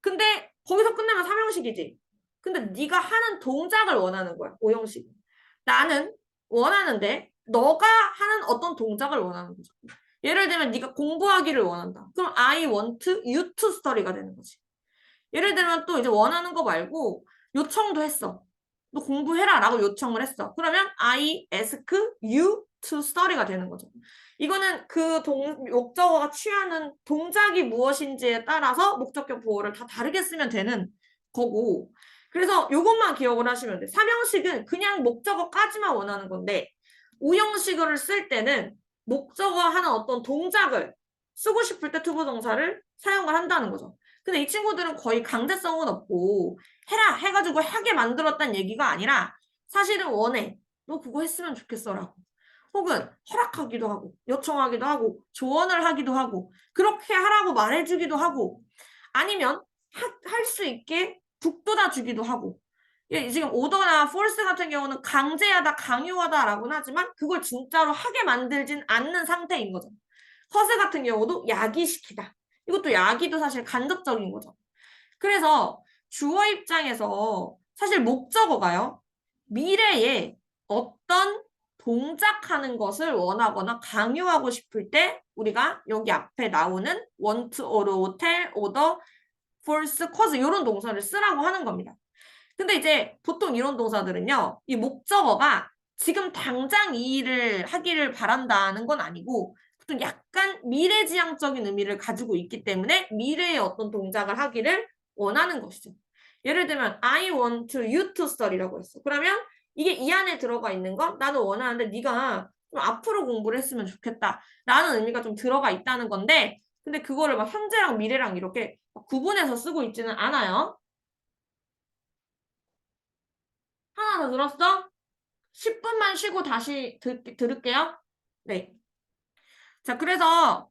근데 거기서 끝나면 3형식이지. 근데 네가 하는 동작을 원하는 거야. 5형식. 나는 원하는데 너가 하는 어떤 동작을 원하는 거죠. 예를 들면 네가 공부하기를 원한다. 그럼 I want you to study가 되는 거지. 예를 들면 또 이제 원하는 거 말고 요청도 했어. 너 공부해라 라고 요청을 했어. 그러면 I ask you to study가 되는 거죠. 이거는 그 목적어가 취하는 동작이 무엇인지에 따라서 목적격 보호를 다 다르게 쓰면 되는 거고 그래서 이것만 기억을 하시면 돼. 3형식은 그냥 목적어까지만 원하는 건데 5형식을 쓸 때는 목적어 하는 어떤 동작을 쓰고 싶을 때 투부정사를 사용을 한다는 거죠. 근데 이 친구들은 거의 강제성은 없고 해라 해가지고 하게 만들었다는 얘기가 아니라 사실은 원해. 너 그거 했으면 좋겠어라고. 혹은 허락하기도 하고 요청하기도 하고 조언을 하기도 하고 그렇게 하라고 말해주기도 하고 아니면 할 수 있게 북돋아 주기도 하고 지금 오더나 폴스 같은 경우는 강제하다 강요하다라고는 하지만 그걸 진짜로 하게 만들진 않는 상태인 거죠. 허세 같은 경우도 야기시키다 이것도 야기도 사실 간접적인 거죠. 그래서 주어 입장에서 사실 목적어가요. 미래에 어떤 동작하는 것을 원하거나 강요하고 싶을 때 우리가 여기 앞에 나오는 want, or, tell, order, force, cause 이런 동사를 쓰라고 하는 겁니다. 근데 이제 보통 이런 동사들은요. 이 목적어가 지금 당장 이 일을 하기를 바란다는 건 아니고 보통 약간 미래지향적인 의미를 가지고 있기 때문에 미래에 어떤 동작을 하기를 원하는 것이죠. 예를 들면 I want you to study라고 했어. 그러면 이게 이 안에 들어가 있는 건 나는 원하는데 네가 좀 앞으로 공부를 했으면 좋겠다 라는 의미가 좀 들어가 있다는 건데 근데 그거를 막 현재랑 미래랑 이렇게 구분해서 쓰고 있지는 않아요. 하나 더 들었어? 10분만 쉬고 다시 들을게요. 네. 자, 그래서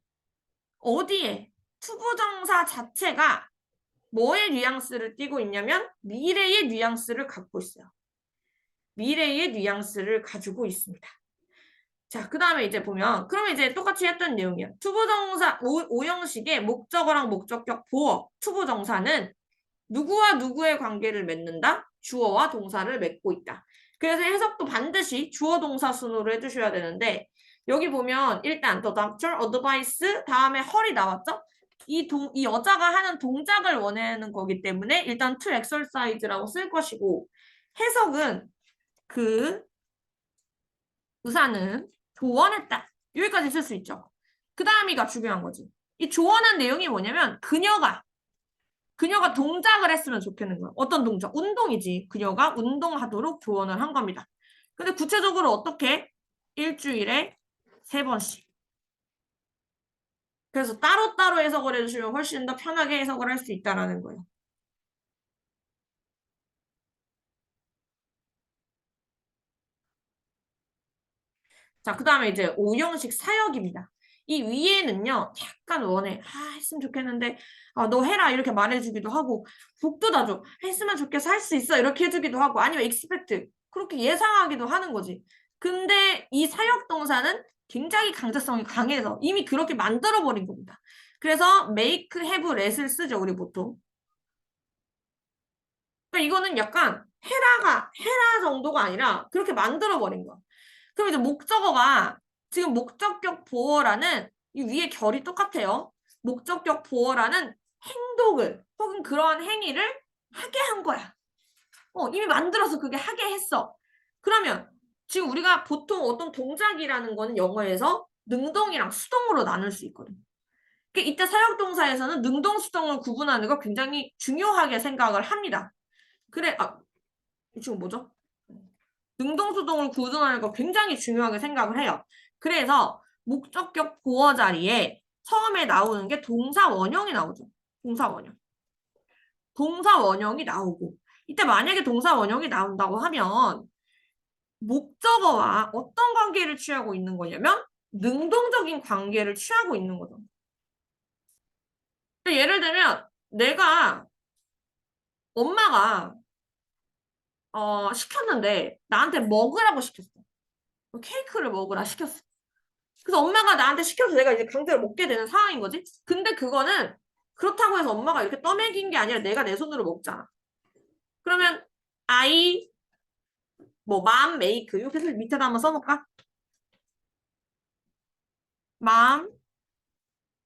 어디에 투부정사 자체가 뭐의 뉘앙스를 띠고 있냐면 미래의 뉘앙스를 갖고 있어요. 미래의 뉘앙스를 가지고 있습니다. 자, 그 다음에 이제 보면 그러면 이제 똑같이 했던 내용이야. 투부정사 오형식의 목적어랑 목적격 보어 투부정사는 누구와 누구의 관계를 맺는다? 주어와 동사를 맺고 있다. 그래서 해석도 반드시 주어 동사 순으로 해주셔야 되는데 여기 보면 일단 the doctor, advice 다음에 헐이 나왔죠? 이 여자가 하는 동작을 원하는 거기 때문에 일단 to exercise라고 쓸 것이고 해석은 그 의사는 조언했다. 여기까지 쓸 수 있죠. 그 다음이가 중요한 거지. 이 조언한 내용이 뭐냐면 그녀가 동작을 했으면 좋겠는 거야. 어떤 동작? 운동이지. 그녀가 운동하도록 조언을 한 겁니다. 근데 구체적으로 어떻게? 일주일에 3번씩. 그래서 따로따로 해석을 해주시면 훨씬 더 편하게 해석을 할 수 있다는 거예요. 자, 그 다음에 이제 오형식 사역입니다. 이 위에는요, 약간 원해. 했으면 좋겠는데, 너 해라. 이렇게 말해주기도 하고, 복도 다 줘. 했으면 좋겠어. 할 수 있어. 이렇게 해주기도 하고, 아니면 expect. 그렇게 예상하기도 하는 거지. 근데 이 사역 동사는 굉장히 강제성이 강해서 이미 그렇게 만들어버린 겁니다. 그래서 make, have, let을 쓰죠, 우리 보통. 그러니까 이거는 약간 해라 정도가 아니라 그렇게 만들어버린 거야. 그럼 이제 목적어가 지금 목적격 보어라는 이 위에 결이 똑같아요. 목적격 보어라는 행동을 혹은 그러한 행위를 하게 한 거야. 이미 만들어서 그게 하게 했어. 그러면 지금 우리가 보통 어떤 동작이라는 거는 영어에서 능동이랑 수동으로 나눌 수 있거든. 그러니까 이때 사역동사에서는 능동, 수동을 구분하는 걸 굉장히 중요하게 생각을 합니다. 그래, 이 친구 뭐죠? 능동수동을 구분하는 거 굉장히 중요하게 생각을 해요. 그래서 목적격 보어 자리에 처음에 나오는 게 동사 원형이 나오죠. 동사 원형. 동사 원형이 나오고 이때 만약에 동사 원형이 나온다고 하면 목적어와 어떤 관계를 취하고 있는 거냐면 능동적인 관계를 취하고 있는 거죠. 예를 들면 내가 엄마가 시켰는데 나한테 먹으라고 시켰어. 케이크를 먹으라 시켰어. 그래서 엄마가 나한테 시켜서 내가 이제 강제로 먹게 되는 상황인 거지. 근데 그거는 그렇다고 해서 엄마가 이렇게 떠먹인 게 아니라 내가 내 손으로 먹잖아. 그러면 I mom make 이렇게 밑에다 한번 써볼까? mom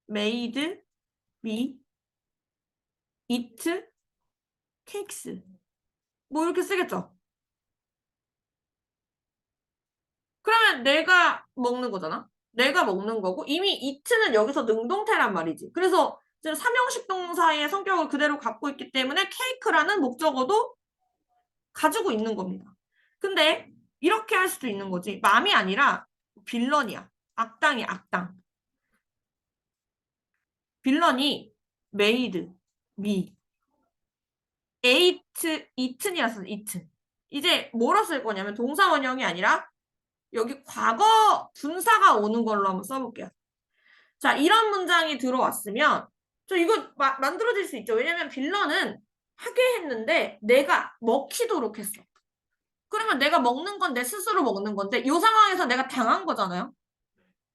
made me eat cakes 뭐 이렇게 쓰겠죠. 그러면 내가 먹는 거잖아. 내가 먹는 거고 이미 eat는 여기서 능동태란 말이지. 그래서 지금 삼형식 동사의 성격을 그대로 갖고 있기 때문에 케이크라는 목적어도 가지고 있는 겁니다. 근데 이렇게 할 수도 있는 거지. 맘이 아니라 빌런이야. 악당이 악당. 빌런이 made me ate eaten이라서 eat. 이제 뭐로 쓸 거냐면 동사 원형이 아니라 여기 과거 분사가 오는 걸로 한번 써볼게요. 자, 이런 문장이 들어왔으면 저 이거 만들어질 수 있죠. 왜냐면 빌런은 하게 했는데 내가 먹히도록 했어. 그러면 내가 먹는 건 내 스스로 먹는 건데 이 상황에서 내가 당한 거잖아요.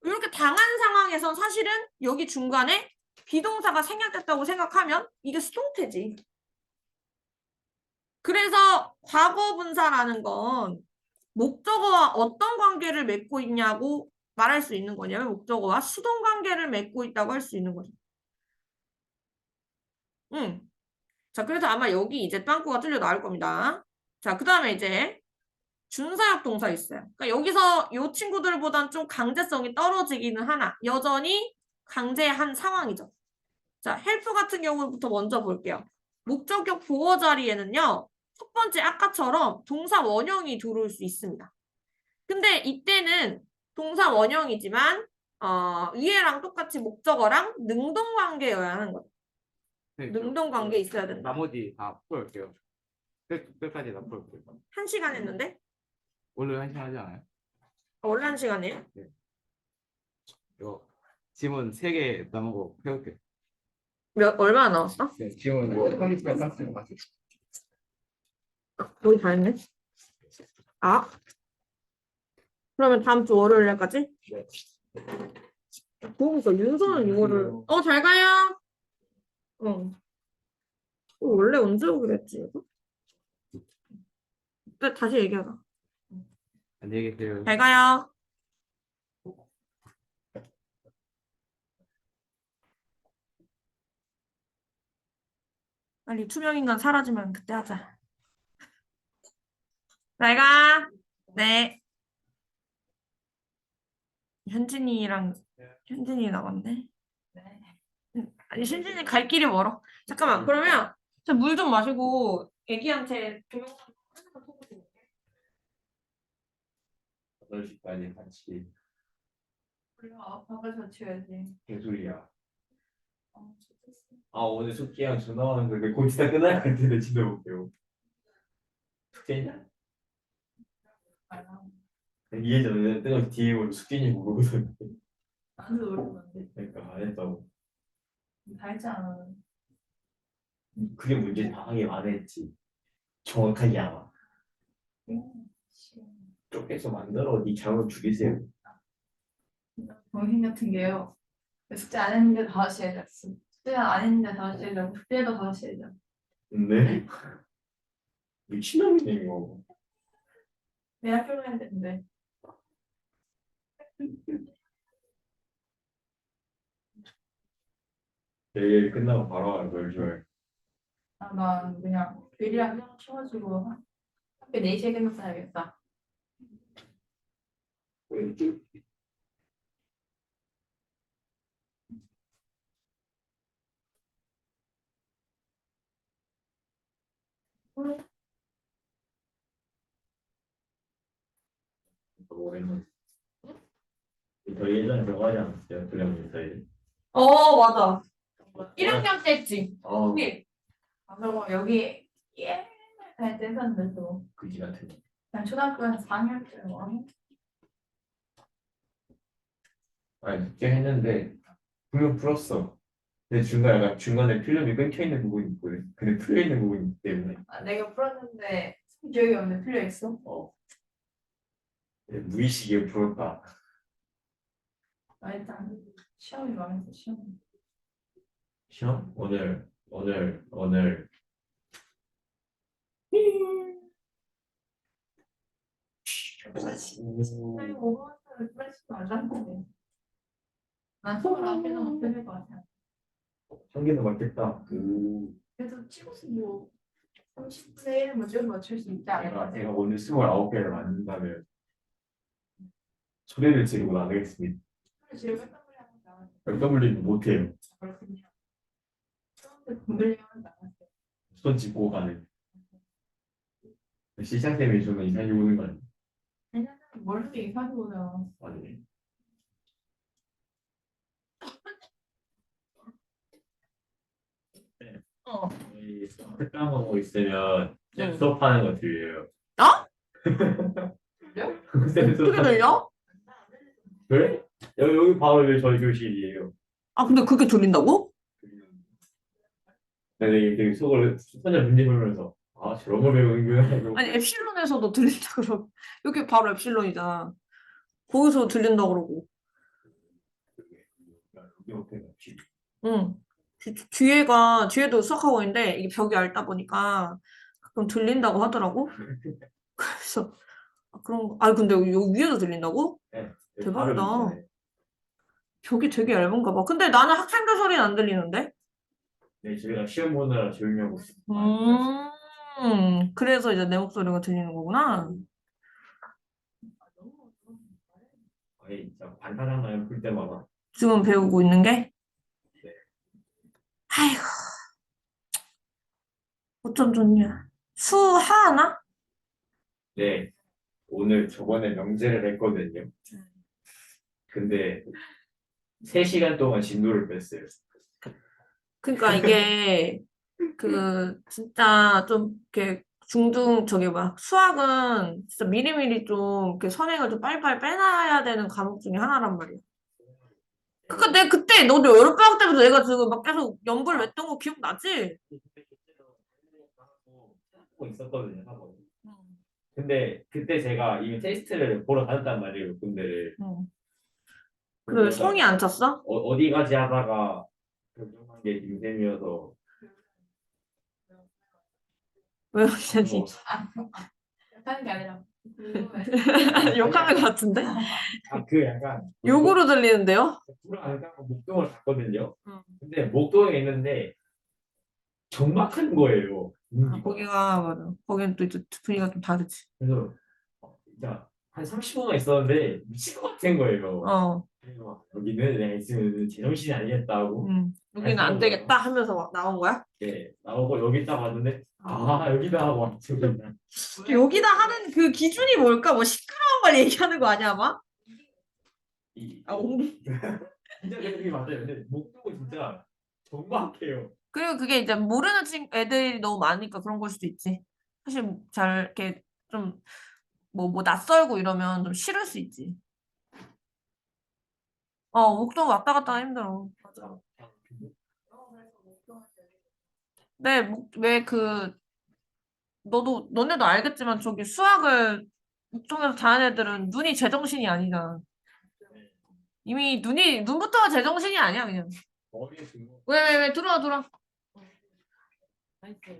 이렇게 당한 상황에선 사실은 여기 중간에 비동사가 생략됐다고 생각하면 이게 수동태지. 그래서 과거 분사라는 건 목적어와 어떤 관계를 맺고 있냐고 말할 수 있는 거냐면 목적어와 수동 관계를 맺고 있다고 할 수 있는 거죠. 응. 자, 그래서 아마 여기 이제 빵꾸가 뚫려 나올 겁니다. 자, 그 다음에 이제 준사역 동사 있어요. 그러니까 여기서 이 친구들보단 좀 강제성이 떨어지기는 하나 여전히 강제한 상황이죠. 자, 헬프 같은 경우부터 먼저 볼게요. 목적격 보어 자리에는요. 첫 번째 아까처럼 동사 원형이 들어올 수 있습니다. 근데 이때는 동사 원형이지만 위에랑 똑같이 목적어랑 능동관계여야 하는 거죠. 능동관계 있어야 된다. 나머지 다 풀어볼게요. 끝까지 다 풀어볼게요. 1시간 했는데? 원래 1시간 하지 않아요? 원래 1시간이에요? 이거 지문 3개 남은 거 해볼게요. 얼마나 나왔어? 네, 지문 30분 땄어요. 거의 다 했네. 아? 그러면 다음 주 월요일까지? 네. 그러니까 윤서는 이거를 잘 가요. 원래 언제 오기로 했지 이거? 네, 다시 얘기하자. 안녕히 계세요. 잘 가요. 빨리 투명인간 사라지면 그때 하자. 잘 가. 네. 현진이 남았네. 아니 신진이 갈 길이 멀어. 잠깐만 그러면 물 좀 마시고 애기한테 동영상 하나만 보고 8시까지 같이 몰라, 밥을 자취해야지. 개소리야. 좋겠어. 오늘 숙제랑 전화 왔는데 곧 진짜 끝날 것 같은데 집에 볼게요. 숙제냐? 이해전에 뜨거운 뒤에 오늘 숙제니 모르거든. 나한테 놀리면 안 돼. 그러니까 안 했다고. 다 했잖아. 그게 문제 다 하긴 안 했지. 정확하게 알아. 쪼개서 만들어. 네 작업 죽이세요. 정신 같은 게요. 숙제 안 했는데 5시에 해줬어. 숙제 안 했는데 5시에 해줘. 숙제도 5시에 해줘. 네? 미친놈이네 이거. 내 학교로 해야 되는데. 내일 끝나고 바로 와요. 널 난 그냥 교일이랑 좀 쉬어가지고 학교 4시에 끝났어 야겠다. 뭐했는 저희 예전에 그거 하지 않았어요? 불량문사일. 맞아. 1학년 때 했지. 네. 그리고 여기 옛날 다닐 때 했었는데 또 그지 같은 거. 그냥 초등학교 한 4학년 때 아니 숙제 했는데 분명 풀었어. 근데 중간에 필름이 끊겨 있는 부분이 있거든. 근데 풀려 있는 부분이 있기 때문에 내가 풀었는데 기억이 없는데 풀려 있어. 무의식에 풀었다. 일단 시험이 망했어 시험. 시험? 오늘 아니 5번은 플래시도 안 났는데 난 29개는 못 풀릴 것 같아. 한 개는 맞겠다. 그래도 치고서 뭐 30분의 1은 무조건 맞출 수 있지 않을까. 제가 오늘 29개를 맞는다면 소리를 지르고 나가겠습니다. 지금 깜깜이 하면 나왔어. WW는 못해요. 그렇군요. 처음부터 공들리면 나왔어. 손 짚고 가는. 시장쌤이 주면 이상하게 보는 거 아니야? 왜냐면 머리도 이상하게 보잖아. 아니. 저희 수업 까먹고 있으면 쌤 수업하는 거 들려요. 들려? 쌤 수업 어떻게 들려? 그래? 여기 바로 왜 저희 교실이에요. 근데 그게 들린다고? 내가 되게 속을 혼자 문제 풀면서 저런 거 배우는구나 이러고. 아니 엡실론에서도 들린다 그러고 여기 바로 엡실론이잖아. 거기서 들린다 그러고. 여기 어떻게 맞지? 응. 뒤에도 수학하고 있는데 이게 벽이 얇다 보니까 가끔 들린다고 하더라고. 그래서 그런 거. 아 근데 여기 위에도 들린다고? 네, 바로 대박이다. 있잖아요. 벽이 되게 얇은가 봐. 근데 나는 학생들 소리는 안 들리는데? 네, 저희가 시험 보느라 조용히 하고 있어요. 그래서 이제 내 목소리가 들리는 거구나. 거의 진짜 반탄하나요? 볼 때마다. 지금 배우고 있는 게? 네. 아이고, 어쩜 좋냐. 수하나? 네, 오늘 저번에 명제를 했거든요. 근데 3시간 동안 진도를 뺐어요. 그러니까 이게 진짜 좀 이렇게 저기 막 수학은 진짜 미리미리 좀 이렇게 선행을 좀 빨리빨리 빼놔야 되는 과목 중에 하나란 말이야. 그니까 내가 그때 너도 여름방학 때부터 내가 지금 막 계속 연불 냈던 거 기억나지? 하고 있었거든요, 학원. 근데 그때 제가 이미 테스트를 보러 다녔단 말이에요, 군대를. 응. 그래 성이 안 찼어? 어디 가지 하다가 결정한 게 림쌤이어서 왜 그러지? 하는 게 아니라 궁금해. 욕하는 것 같은데? 그 약간 욕으로 들리는데요? 불을 안 가고 목동을 갔거든요. 응. 근데 목동에 있는데 적막한 거예요. 거기가 맞아. 거기는 또 이제 분위기가 좀 다르지. 그래서 진짜 한 30분만 있었는데 미칠 것 같은 거예요. 어, 그래서 막 여기는 내가 있으면 제정신이 아니겠다고. 여기는 안 되겠다 하면서 막 나온 거야? 네, 나오고 여기 딱 왔는데 여기다 하고 왔죠. 그냥. 여기다 하는 그 기준이 뭘까? 뭐 시끄러운 걸 얘기하는 거 아니야, 아마? 옹기. 진짜 그게 맞아요. 근데 목동은 진짜 적막해요. 그리고 그게 이제 모르는 애들이 너무 많으니까 그런 걸 수도 있지. 사실 잘 이렇게 좀 뭐 낯설고 이러면 좀 싫을 수 있지. 목동 왔다 갔다 하기 힘들어. 맞아. 네, 왜 너네도 알겠지만 저기 수학을 목동에서 다는 애들은 눈이 제정신이 아니잖아. 이미 눈부터가 제정신이 아니야, 그냥. 머리에 든 왜, 들어와.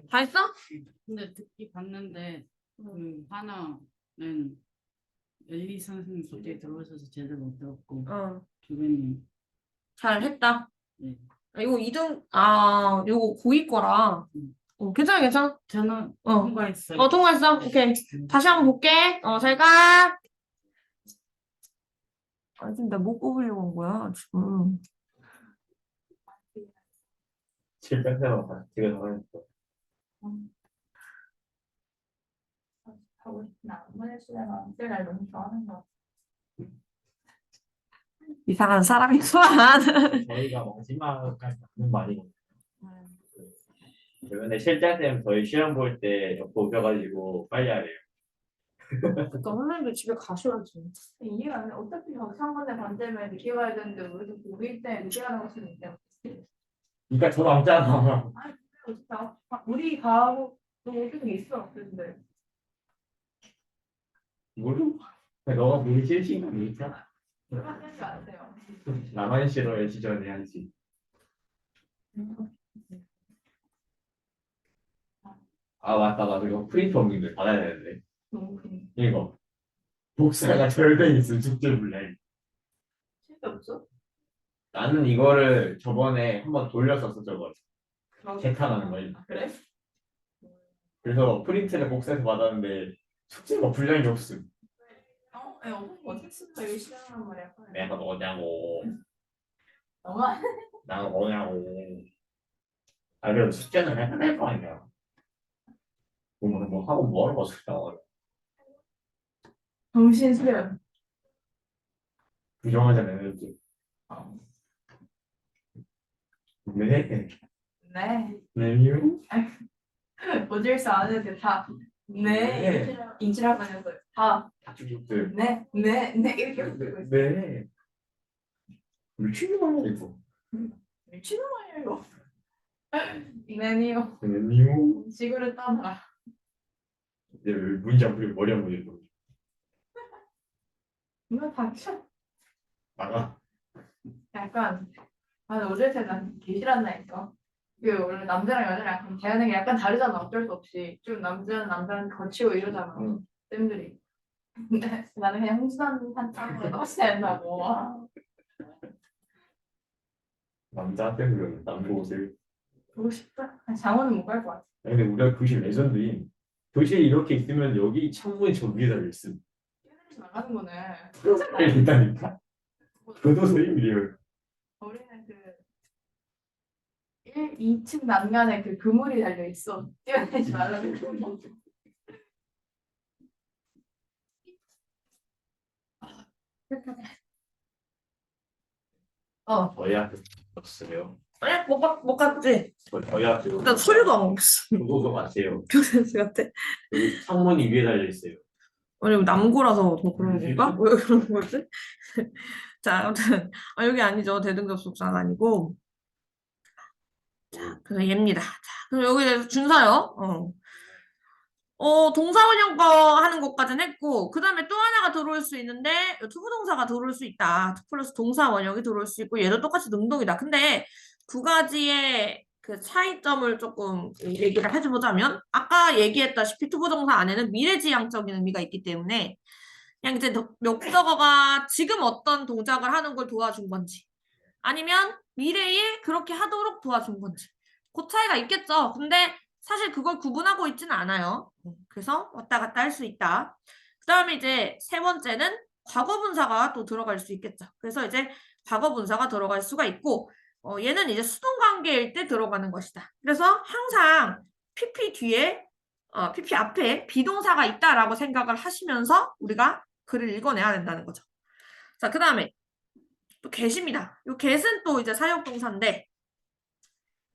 다 했어? 근데 듣기 봤는데 그 하나는 엘리 선생님 소리에 들어오셔서 제대로 못 들었고 주변님 잘 했다. 네. 이거 2등, 이거 고2 거라. 괜찮아. 저는 어. 통과했어요. 통과했어? 오케이. 다시 한번 볼게. 잘 가. 지금 나 못 뽑으려고 한 거야, 지금. 질 뺏어서 제가 당했어. 하고 싶은 안무의 시대가 날 너무 좋아하는 거. 이상한 사람이구만. 저희가 마지막까지 맞는 말이거든요. 근데 실장쌤 저희 시험 볼 때 옆에 오셔가지고 빨리 하래요. 그러니까 선생님도 집에 가셔야지. 이해가 안 돼. 어차피 상관의 반대면 늦게 가야 되는데 왜 이렇게 고일 때 늦게 가는 것이 있냐. 그러니까 저 남잖아. 우리 가고 너 계속 있어. 근데 모르? 너가 우리 실시간 있잖아. 하는 줄 아세요? 나만 싫어해 지전해야지. 맞다 이거 프린트 없는데 받아야 되는데. 너무 큰. 이거 복사가 절대 있어 숙제 분량. 실수 없어? 나는 이거를 저번에 한번 돌렸었어 저거. 재탕하는 거. 그래? 그래서 프린트를 복사해서 받았는데 숙제가 분량이 없음. 어떻게 쓰니까 열심히 하란 말이야. 내가 뭐냐고. 너가 나가 뭐냐고. 그래도 숙제는 해낼 거 아니야. 뭐 하고 뭐 하는 거 숙제 나와. 정신 수련. 부정하잖아 이렇게. 네. 네. 네요. 모질수 안 해도 다. 네. 인지라고 하는 거예요. 다. 주식들. 네. 이렇게 쓰고 있어. 네. 미친놈 아니야 이거. 미친놈 아니야 이거. 네니요. 네요. 지구를 떠나. 이제 문장 그리고 머리 한번 읽어. 이거 닥쳐. 나가. 약간 아, 어제 난 개싫었나니까. 이게 원래 남자랑 여자랑 약간 대하는 게 약간 다르잖아. 어쩔 수 없이. 좀 남자는 남자랑 거치고 이러잖아. 응. 쌤들이. 근데 나는 그냥 홍수단 한 짱으로 넣었어야 된다고. 아, 남자한테는 남고옷을. 보고 싶다. 아니, 장원은 못 갈 것 같아. 아니, 근데 우리가 교실 레전드인. 교실에 이렇게 있으면 여기 창문이 저 위에 달려있음. 뛰어내리지 말라는 거네. 달려있다니까. 교도소임이래요. 우리는 그 1, 2층 난간에 그 그물이 달려 있어. 뛰어내리지 말라는 거. 저희 학교 없어요. 아니, 못 갔지? 저희 학교. 나 소리도 안 먹었어. 교도소 같아요. 교수 같아. 여기 창문이 위에 달려있어요. 아니, 남고라서 더 그런 건가? 왜 그런 거지? 자, 아무튼 여기 아니죠. 대등접속사가 아니고. 자, 그래서 얘입니다. 자, 그럼 여기 준사요. 동사원형 거 하는 것까지는 했고, 그 다음에 또 하나가 들어올 수 있는데, 투부동사가 들어올 수 있다. 투 플러스 동사원형이 들어올 수 있고, 얘도 똑같이 능동이다. 근데 두 가지의 그 차이점을 조금 얘기를 해주자면, 아까 얘기했다시피 투부동사 안에는 미래지향적인 의미가 있기 때문에, 그냥 이제 목적어가 지금 어떤 동작을 하는 걸 도와준 건지, 아니면 미래에 그렇게 하도록 도와준 건지, 그 차이가 있겠죠. 근데 사실 그걸 구분하고 있지는 않아요. 그래서 왔다 갔다 할 수 있다. 그 다음에 이제 세 번째는 과거분사가 또 들어갈 수 있겠죠. 그래서 이제 과거분사가 들어갈 수가 있고, 얘는 이제 수동관계일 때 들어가는 것이다. 그래서 항상 PP 뒤에, PP 앞에 비동사가 있다라고 생각을 하시면서 우리가 글을 읽어내야 된다는 거죠. 자, 그 다음에 또 get입니다. 이 get은 또 이제 사역동사인데,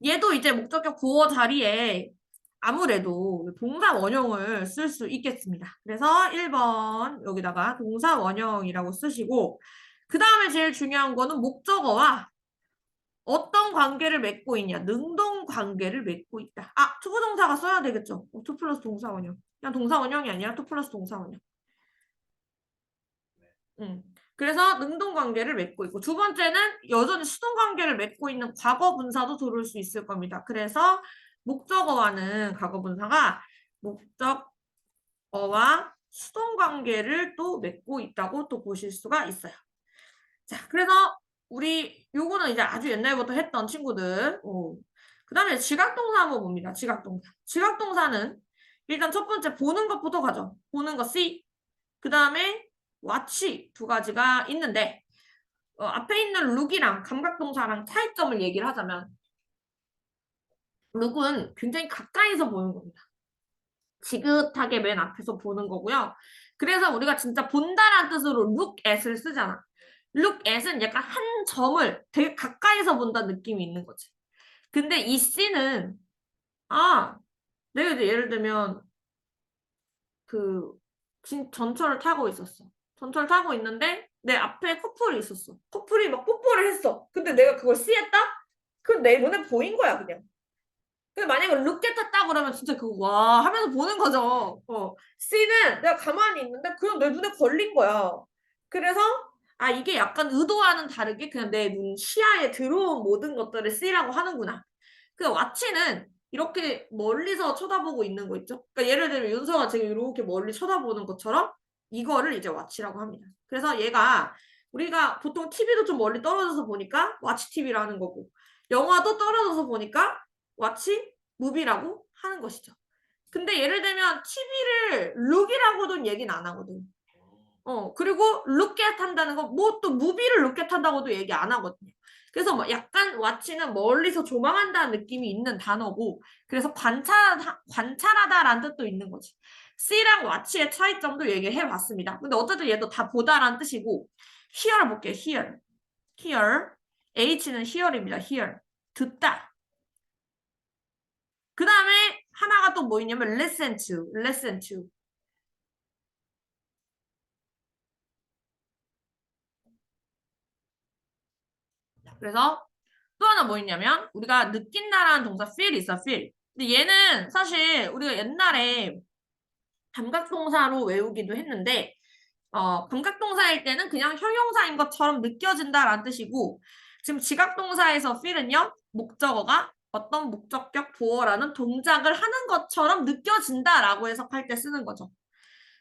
얘도 이제 목적격 보어 자리에 아무래도 동사 원형을 쓸 수 있겠습니다. 그래서 1번 여기다가 동사 원형이라고 쓰시고, 그 다음에 제일 중요한 거는 목적어와 어떤 관계를 맺고 있냐. 능동 관계를 맺고 있다. 투부동사가 써야 되겠죠. 투 플러스 동사 원형. 그냥 동사 원형이 아니라 투 플러스 동사 원형. 그래서 능동 관계를 맺고 있고, 두 번째는 여전히 수동 관계를 맺고 있는 과거 분사도 들어올 수 있을 겁니다. 그래서 목적어와는 과거 분사가 목적어와 수동 관계를 또 맺고 있다고 또 보실 수가 있어요. 자, 그래서 우리 요거는 이제 아주 옛날부터 했던 친구들. 그 다음에 지각동사 한번 봅니다. 지각동사. 지각동사는 일단 첫 번째 보는 것부터 가죠. 보는 거 see. 그 다음에 watch 두 가지가 있는데, 앞에 있는 look이랑 감각동사랑 차이점을 얘기를 하자면, look은 굉장히 가까이서 보는 겁니다. 지긋하게 맨 앞에서 보는 거고요. 그래서 우리가 진짜 본다라는 뜻으로 look at을 쓰잖아. look at은 약간 한 점을 되게 가까이서 본다는 느낌이 있는 거지. 근데 이 C는, 내가 이제 예를 들면, 전철을 타고 있었어. 전철을 타고 있는데 내 앞에 커플이 있었어. 커플이 막 뽀뽀를 했어. 근데 내가 그걸 씨했다? 그건 내 눈에 보인 거야, 그냥. 근데 만약에 룩게 탔다 그러면 진짜 그거 와 하면서 보는 거죠. 씨는 내가 가만히 있는데 그냥 내 눈에 걸린 거야. 그래서 이게 약간 의도와는 다르게 그냥 내 눈 시야에 들어온 모든 것들을 씨라고 하는구나. 그 와치는 이렇게 멀리서 쳐다보고 있는 거 있죠? 그러니까 예를 들면 윤서가 지금 이렇게 멀리 쳐다보는 것처럼 이거를 이제 와치라고 합니다. 그래서 얘가 우리가 보통 TV도 좀 멀리 떨어져서 보니까 와치 TV라는 거고, 영화도 떨어져서 보니까 와치 무비라고 하는 것이죠. 근데 예를 들면 TV를 룩이라고는 얘기는 안 하거든. 그리고 룩겟 한다는 거, 뭐 또 무비를 룩겟 한다고도 얘기 안 하거든요. 그래서 뭐 약간 와치는 멀리서 조망한다는 느낌이 있는 단어고, 그래서 관찰하다라는 뜻도 있는 거지. C랑 와치의 차이점도 얘기해 봤습니다. 근데 어쨌든 얘도 다 보다라는 뜻이고, hear 볼게요. hear. H는 hear입니다. hear. 듣다. 그 다음에 하나가 또 뭐 있냐면 listen to. 그래서 또 하나 뭐 있냐면 우리가 느낀다라는 동사 feel이 있어, feel. 근데 얘는 사실 우리가 옛날에 감각동사로 외우기도 했는데 감각동사일 때는 그냥 형용사인 것처럼 느껴진다라는 뜻이고, 지금 지각동사에서 feel은요, 목적어가 어떤 목적격 보어라는 동작을 하는 것처럼 느껴진다라고 해석할 때 쓰는 거죠.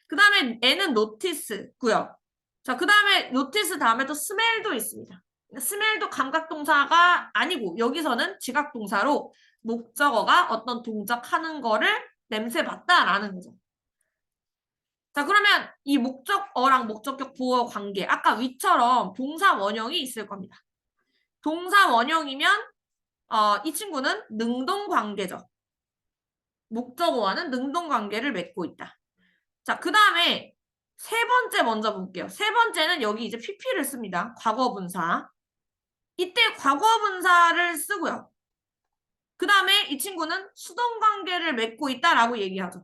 그 다음에 N은 notice고요. 자, 그 다음에 notice 다음에 또 smell도 있습니다. smell도 감각동사가 아니고 여기서는 지각동사로 목적어가 어떤 동작하는 거를 냄새 맡다라는 거죠. 자, 그러면 이 목적어랑 목적격 보어 관계, 아까 위처럼 동사 원형이 있을 겁니다. 동사 원형이면 이 친구는 능동 관계죠. 목적어와는 능동 관계를 맺고 있다. 자, 그 다음에 세 번째 먼저 볼게요. 세 번째는 여기 이제 PP를 씁니다. 과거분사. 이때 과거분사를 쓰고요. 그 다음에 이 친구는 수동 관계를 맺고 있다라고 얘기하죠.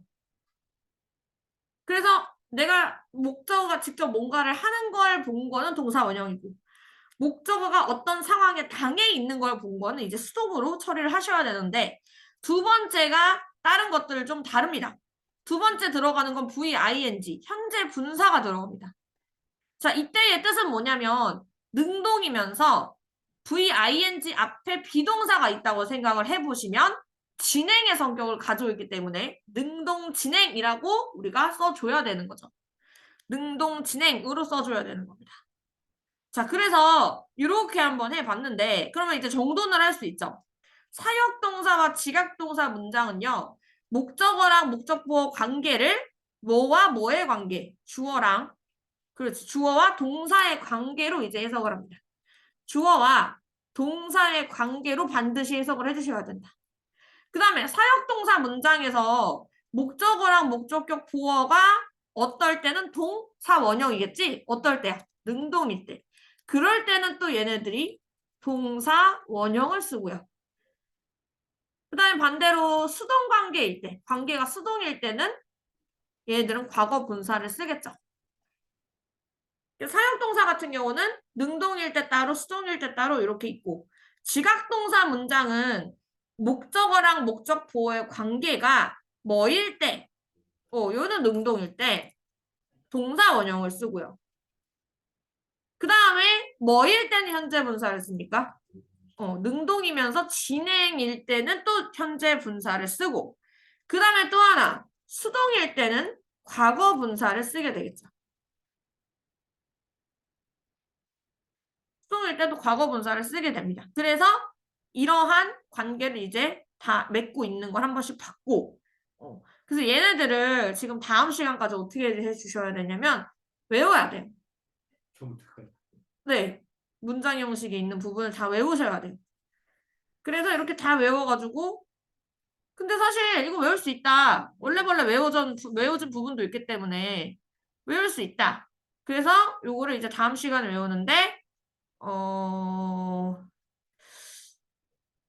그래서 내가 목적어가 직접 뭔가를 하는 걸 본 거는 동사 원형이고, 목적어가 어떤 상황에 당해 있는 걸 본 거는 이제 수동으로 처리를 하셔야 되는데, 두 번째가 다른 것들을 좀 다릅니다. 두 번째 들어가는 건 VING, 현재 분사가 들어갑니다. 자, 이때의 뜻은 뭐냐면 능동이면서 VING 앞에 비동사가 있다고 생각을 해보시면 진행의 성격을 가지고 있기 때문에 능동 진행이라고 우리가 써줘야 되는 거죠. 능동 진행으로 써줘야 되는 겁니다. 자, 그래서 이렇게 한번 해봤는데 그러면 이제 정돈을 할 수 있죠. 사역동사와 지각동사 문장은요. 목적어랑 목적보어 관계를 뭐와 뭐의 관계, 주어랑 그렇지, 주어와 동사의 관계로 이제 해석을 합니다. 주어와 동사의 관계로 반드시 해석을 해주셔야 된다. 그 다음에 사역동사 문장에서 목적어랑 목적격 보어가 어떨 때는 동사 원형이겠지? 어떨 때야? 능동일 때. 그럴 때는 또 얘네들이 동사 원형을 쓰고요. 그 다음에 반대로 수동 관계일 때, 관계가 수동일 때는 얘네들은 과거 분사를 쓰겠죠. 사역동사 같은 경우는 능동일 때 따로 수동일 때 따로 이렇게 있고, 지각동사 문장은 목적어랑 목적 보어의 관계가 뭐일 때, 요는 능동일 때 동사 원형을 쓰고요. 그 다음에 뭐일 때는 현재 분사를 씁니까? 능동이면서 진행일 때는 또 현재 분사를 쓰고, 그 다음에 또 하나, 수동일 때는 과거 분사를 쓰게 되겠죠. 수동일 때도 과거 분사를 쓰게 됩니다. 그래서 이러한 관계를 이제 다 맺고 있는 걸 한 번씩 봤고, 그래서 얘네들을 지금 다음 시간까지 어떻게 해주셔야 되냐면 외워야 돼요. 처음부터. 네, 문장 형식에 있는 부분을 다 외우셔야 돼요. 그래서 이렇게 다 외워가지고, 근데 사실 이거 외울 수 있다. 원래 외워진 부분도 있기 때문에 외울 수 있다. 그래서 요거를 이제 다음 시간에 외우는데